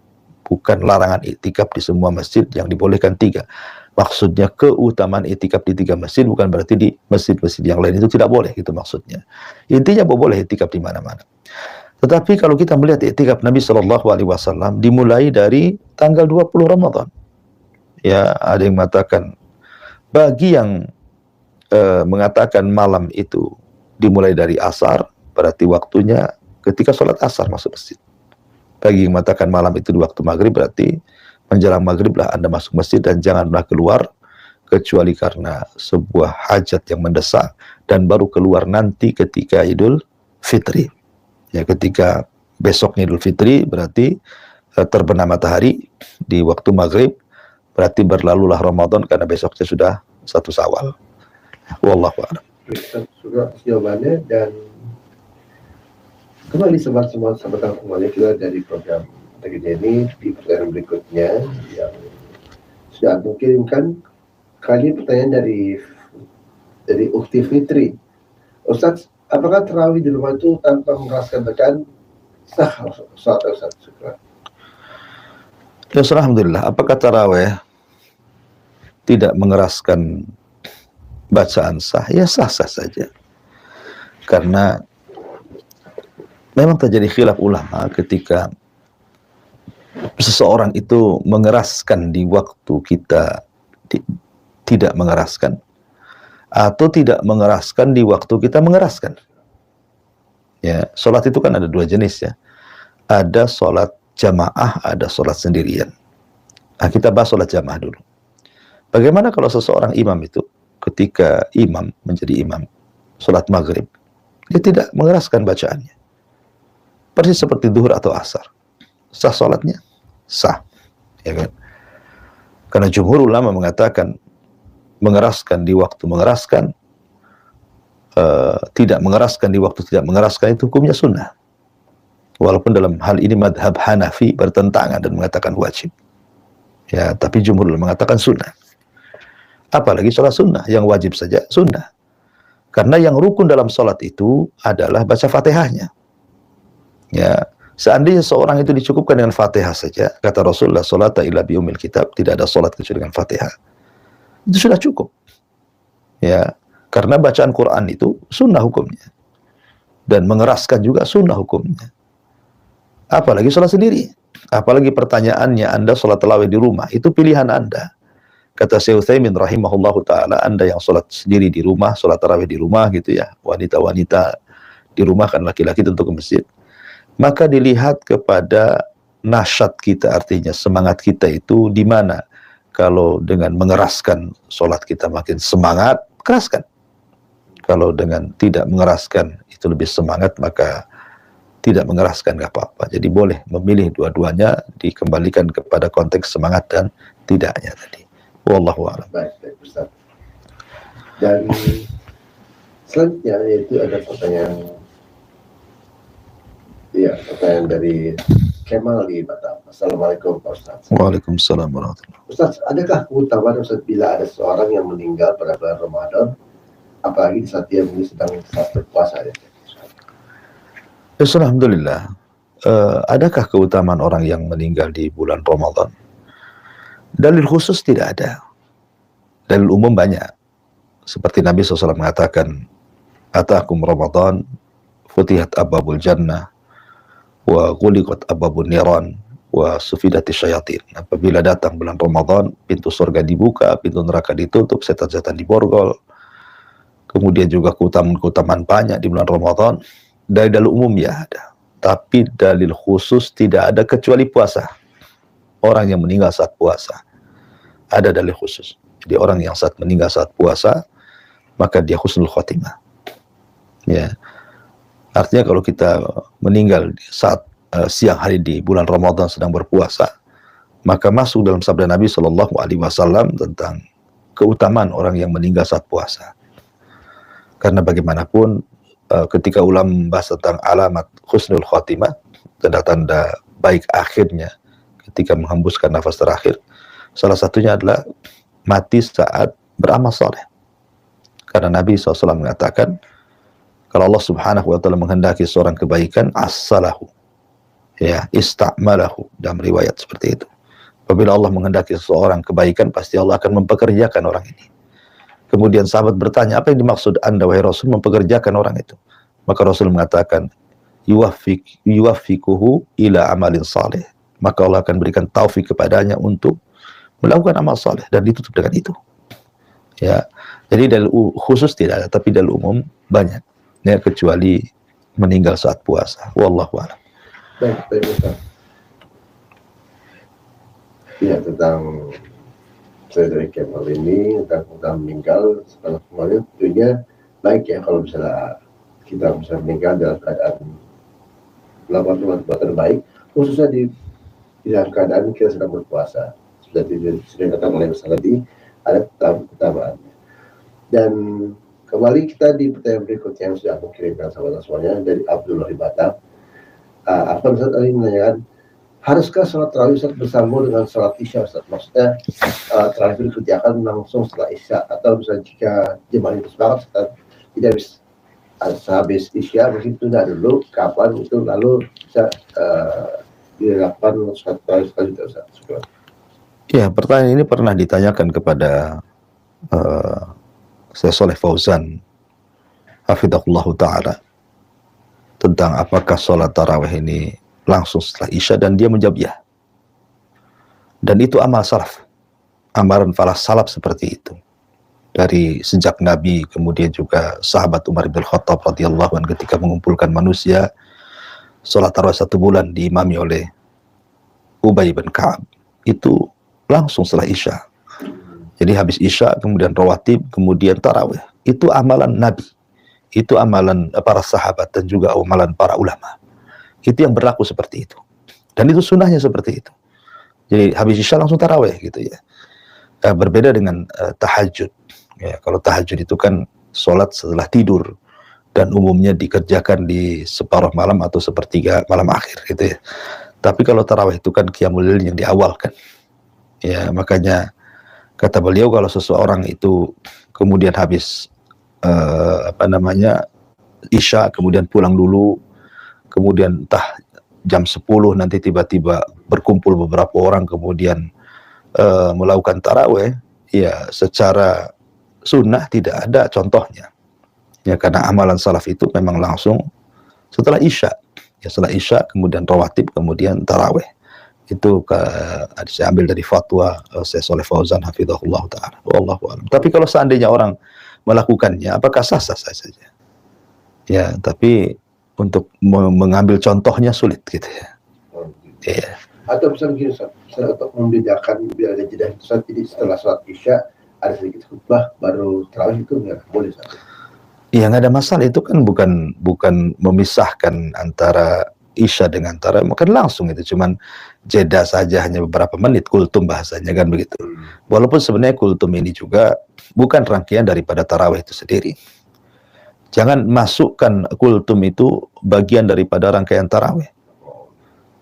S2: bukan larangan i'tikaf di semua masjid yang dibolehkan 3. Maksudnya keutamaan i'tikaf di 3 masjid, bukan berarti di masjid-masjid yang lain itu tidak boleh, gitu maksudnya. Intinya bahwa boleh i'tikaf di mana-mana. Tetapi kalau kita melihat i'tikaf Nabi SAW dimulai dari tanggal 20 Ramadan. Ya, ada yang mengatakan, bagi yang mengatakan malam itu dimulai dari asar, berarti waktunya ketika sholat asar masuk masjid. Bagi yang mengatakan malam itu di waktu maghrib, berarti menjelang maghriblah Anda masuk masjid dan janganlah keluar kecuali karena sebuah hajat yang mendesak, dan baru keluar nanti ketika Idul Fitri. Ya, ketika besoknya Idul Fitri berarti terbenam matahari di waktu maghrib, berarti berlalulah Ramadan karena besoknya sudah 1 Syawal. Wallahu a'lam.
S1: Sudah jawabannya, dan kembali sahabat kembali kita dari program kita ini di pertanyaan berikutnya yang sudah dikirimkan. Kali pertanyaan dari Ukti Fitri. Ustaz, apakah tarawih di rumah itu tanpa mengeraskan bacaan sah Ustaz?
S2: Ya, alhamdulillah. Apakah tarawih tidak mengeraskan bacaan sah? Ya, sah-sah saja. Karena memang terjadi khilaf ulama ketika seseorang itu mengeraskan di waktu kita tidak mengeraskan, atau tidak mengeraskan di waktu kita mengeraskan. Ya, sholat itu kan ada 2 jenis ya. Ada sholat jamaah, ada sholat sendirian. Nah, kita bahas sholat jamaah dulu. Bagaimana kalau seseorang imam itu ketika imam menjadi imam sholat maghrib, dia tidak mengeraskan bacaannya, persis seperti duhur atau asar, sah sholatnya? Sah, ya kan? Karena jumhur ulama mengatakan mengeraskan di waktu mengeraskan, tidak mengeraskan di waktu tidak mengeraskan, itu hukumnya sunnah. Walaupun dalam hal ini madhab Hanafi bertentangan dan mengatakan wajib. Ya, tapi jumhur ulama mengatakan sunnah. Apalagi sholat sunnah, yang wajib saja sunnah. Karena yang rukun dalam sholat itu adalah baca Fatihahnya. Ya, Seandainya seorang itu dicukupkan dengan Fatihah saja, kata Rasulullah, "Sholata illa bi ummil kitab," tidak ada salat kecuali dengan Fatihah. Itu sudah cukup. Ya, karena bacaan Quran itu sunnah hukumnya. Dan mengeraskan juga sunnah hukumnya. Apalagi salat sendiri. Apalagi pertanyaannya Anda salat tarawih di rumah, itu pilihan Anda. Kata Syekh Utsaimin rahimahullahu taala, Anda yang salat sendiri di rumah, salat tarawih di rumah gitu ya. Wanita-wanita di rumah, kan laki-laki tentu ke masjid. Maka dilihat kepada nasyat kita, artinya semangat kita itu di mana. Kalau dengan mengeraskan sholat kita makin semangat, keraskan. Kalau dengan tidak mengeraskan itu lebih semangat, maka tidak mengeraskan, nggak apa-apa. Jadi boleh memilih dua-duanya, dikembalikan kepada konteks semangat dan tidaknya tadi. Wallahu a'lam.
S1: Baik, Ustaz. Dan selanjutnya itu ada pertanyaan. Iya, pertanyaan dari Kemal di Batam. Assalamualaikum Pak Ustaz.
S2: Waalaikumsalam warahmatullahi wabarakatuh.
S1: Ustaz, adakah keutamaan Ustaz bila ada seorang yang meninggal pada bulan Ramadan, apalagi di saat dia sedang berpuasa? Ya?
S2: Alhamdulillah. Adakah keutamaan orang yang meninggal di bulan Ramadan? Dalil khusus tidak ada. Dalil umum banyak. Seperti Nabi SAW mengatakan, "Atakum Ramadan, futihat abwabul jannah, wa ghuliqat abwabun niran, wa sufidati syayatin." Apabila datang bulan Ramadan, pintu surga dibuka, pintu neraka ditutup, setan-setan diborgol. Kemudian juga keutamaan-keutamaan banyak di bulan Ramadan. Dari dalil umum ya ada, tapi dalil khusus tidak ada kecuali puasa. Orang yang meninggal saat puasa ada dalil khusus. Jadi orang yang saat meninggal saat puasa, maka dia husnul khotimah. Ya. Artinya kalau kita meninggal saat siang hari di bulan Ramadan sedang berpuasa, maka masuk dalam sabda Nabi Shallallahu Alaihi Wasallam tentang keutamaan orang yang meninggal saat puasa. Karena bagaimanapun ketika ulama membahas tentang alamat husnul khotimah, tanda-tanda baik akhirnya ketika menghembuskan nafas terakhir, salah satunya adalah mati saat beramal saleh. Karena Nabi SAW mengatakan, kalau Allah Subhanahu wa taala menghendaki seorang kebaikan, as-salahu, ya, ista'malahu, dalam riwayat seperti itu. Apabila Allah menghendaki seorang kebaikan, pasti Allah akan mempekerjakan orang ini. Kemudian sahabat bertanya, apa yang dimaksud Anda wahai Rasul mempekerjakan orang itu? Maka Rasul mengatakan, yuwaffiquhu ila amalin saleh. Maka Allah akan berikan taufik kepadanya untuk melakukan amal saleh, dan ditutup dengan itu. Ya, jadi dalil khusus tidak ada, tapi dalil umum banyak. Ya, kecuali meninggal saat puasa. Wallahu a'lam.
S1: Baik, Ustaz. Ya, tentang saya dari Kemal ini tentang meninggal setelah semuanya, tentunya baik ya kalau misalnya kita bisa meninggal dalam keadaan melakukan perbuatan baik, khususnya di dalam keadaan kita sedang berpuasa. Sudah dikatakan oleh Ustaz tadi, ada keutamaannya. Dan kembali kita di pertanyaan berikutnya yang sudah aku kirimkan sahabat semuanya dari Abdullah di Batam. Apa Ustaz tadi menanyakan, haruskah sholat tarawih Ustaz bersambung dengan sholat isya Ustaz? Maksudnya tarawih itu dikerjakan langsung setelah isya, atau misalnya jika jemaah itu sepakat Ustaz tidak bisa habis isya, mungkin tunda dulu kapan itu lalu bisa dilakukan sholat tarawih selanjutnya Ustaz?
S2: Ya, pertanyaan ini pernah ditanyakan kepada Syekh Shalih Fauzan hafidhahullahu ta'ala tentang apakah sholat tarawih ini langsung setelah isya, dan dia menjawab ya. Dan itu amal salaf, amalan para salaf seperti itu. Dari sejak Nabi, kemudian juga sahabat Umar bin Khattab radhiyallahu anhu ketika mengumpulkan manusia, sholat tarawih 1 bulan diimami oleh Ubay bin Ka'ab, itu langsung setelah isya. Jadi habis isya, kemudian rawatib, kemudian tarawih. Itu amalan Nabi, itu amalan para sahabat, dan juga amalan para ulama. Itu yang berlaku seperti itu, dan itu sunnahnya seperti itu. Jadi habis isya langsung tarawih gitu ya. Berbeda dengan tahajud. Ya, kalau tahajud itu kan sholat setelah tidur, dan umumnya dikerjakan di separuh malam atau sepertiga malam akhir gitu ya. Tapi kalau tarawih itu kan qiyamul lail yang diawalkan. Ya, makanya kata beliau, kalau seseorang itu kemudian habis isya, kemudian pulang dulu, kemudian entah jam 10 nanti tiba-tiba berkumpul beberapa orang kemudian melakukan taraweh, ya secara sunnah tidak ada contohnya. Ya karena amalan salaf itu memang langsung setelah Isya. Ya setelah Isya kemudian rawatib kemudian taraweh. Itu saya ambil dari fatwa Syekh Shalih Fauzan hafizahullah taala. Wallahu a'lam. Tapi kalau seandainya orang melakukannya apakah sah-sah saja? Ya, tapi untuk mengambil contohnya sulit gitu ya. Iya.
S1: Atau misalnya begini, misalnya untuk membedakan biar ada jeda itu, jadi setelah sholat Isya ada sedikit khutbah baru tarawih itu nggak boleh saja.
S2: Ya nggak ada masalah, itu kan bukan memisahkan antara Isya dengan tarawih, maka langsung itu cuman jeda saja hanya beberapa menit, kultum bahasanya kan begitu. Walaupun sebenarnya kultum ini juga bukan rangkaian daripada tarawih itu sendiri. Jangan masukkan kultum itu bagian daripada rangkaian tarawih.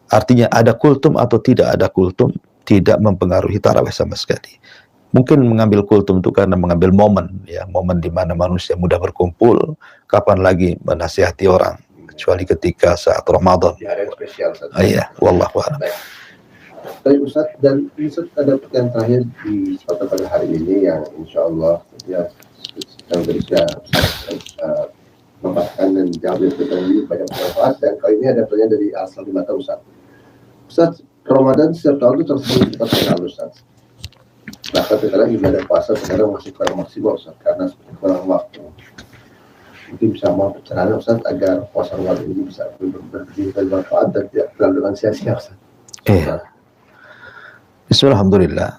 S2: Artinya ada kultum atau tidak ada kultum tidak mempengaruhi tarawih sama sekali. Mungkin mengambil kultum itu karena mengambil momen, ya momen di mana manusia mudah berkumpul. Kapan lagi menasihati orang kecuali ketika saat Ramadan.
S1: Di hari yang spesial saja.
S2: Iya, wallahu a'lam.
S1: Baik Ustaz, dan Ustaz ada pertanyaan terakhir di kesempatan pada hari ini yang insya Allah ya yang bisa membahaskan dan jawab pertanyaan ini banyak bermanfaat. Dan kali ini ada pertanyaan dari asal di mata Ustaz. Ustaz, Ramadan setiap tahun itu tersebut kita kenal Ustaz. Bahkan sekarang ibadah puasa sekarang masih kurang maksimal Ustaz karena kurang waktu. Mungkin bisa mau pencerahan Ustaz agar puasa Ramadan ini bisa bermanfaat dan tidak terlalu dengan sia-sia Ustaz.
S2: Iya. Bismillahirrahmanirrahim.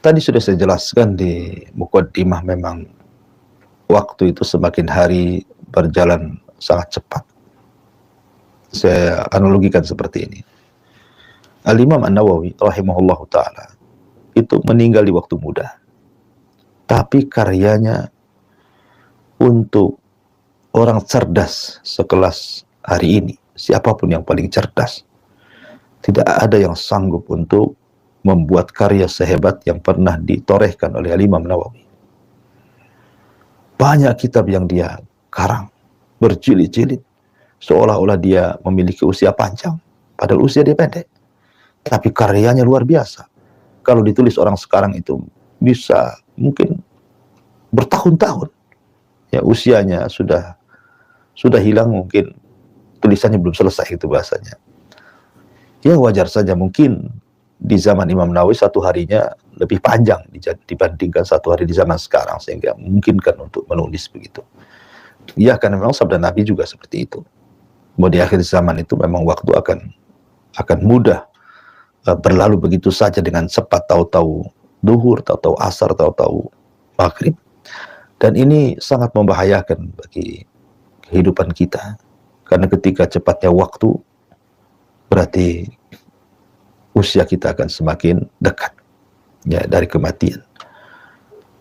S2: Tadi sudah saya jelaskan di muqaddimah, memang waktu itu semakin hari berjalan sangat cepat. Saya analogikan seperti ini. Al-Imam An-Nawawi rahimahullahu ta'ala itu meninggal di waktu muda. Tapi karyanya untuk orang cerdas sekelas hari ini, siapapun yang paling cerdas, tidak ada yang sanggup untuk membuat karya sehebat yang pernah ditorehkan oleh Imam Nawawi. Banyak kitab yang dia karang, berjilid-jilid, seolah-olah dia memiliki usia panjang, padahal usia dia pendek. Tapi karyanya luar biasa. Kalau ditulis orang sekarang itu bisa mungkin bertahun-tahun. Ya usianya sudah hilang, mungkin tulisannya belum selesai itu bahasanya. Ya wajar saja mungkin di zaman Imam Nawawi satu harinya lebih panjang dibandingkan satu hari di zaman sekarang, sehingga memungkinkan untuk menulis begitu. Ya karena memang sabda Nabi juga seperti itu. Mau di akhir zaman itu memang waktu akan mudah berlalu begitu saja dengan cepat, tahu-tahu duhur, tahu-tahu asar, tahu-tahu maghrib. Dan ini sangat membahayakan bagi kehidupan kita. Karena ketika cepatnya waktu, berarti usia kita akan semakin dekat ya dari kematian.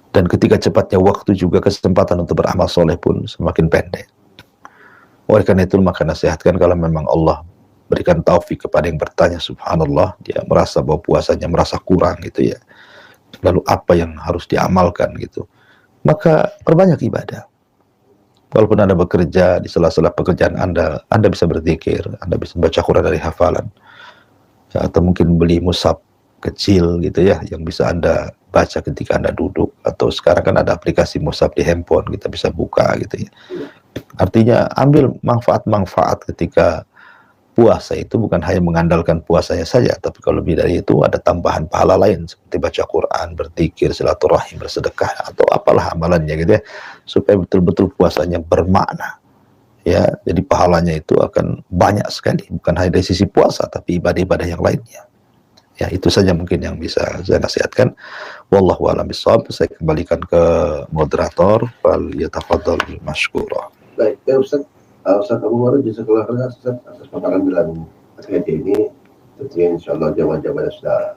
S2: Dan ketika cepatnya waktu juga kesempatan untuk beramal soleh pun semakin pendek. Oleh karena itu maka nasihatkan kalau memang Allah berikan taufik kepada yang bertanya, subhanallah, dia merasa bahwa puasanya merasa kurang gitu ya. Lalu apa yang harus diamalkan gitu. Maka perbanyak ibadah. Walaupun Anda bekerja, di sela-sela pekerjaan Anda bisa berzikir, Anda bisa baca Quran dari hafalan. Ya, atau mungkin beli mushaf kecil gitu ya, yang bisa Anda baca ketika Anda duduk. Atau sekarang kan ada aplikasi mushaf di handphone, kita bisa buka gitu ya. Artinya ambil manfaat-manfaat ketika puasa itu, bukan hanya mengandalkan puasanya saja, tapi kalau lebih dari itu ada tambahan pahala lain seperti baca Quran, berzikir, silaturahim, bersedekah atau apalah amalannya gitu ya, supaya betul-betul puasanya bermakna. Ya, jadi pahalanya itu akan banyak sekali, bukan hanya dari sisi puasa tapi ibadah-ibadah yang lainnya. Ya, itu saja mungkin yang bisa saya nasihatkan. Wallahu a'lam bishawab. Saya kembalikan ke moderator, fal yatafadhal mashkura.
S1: Baik, ya Ustaz. Ustaz Abu Marud, jazakallahu khairan Ustaz atas paparan dalam materi ini. Tentunya insya Allah jawaban-jawabannya sudah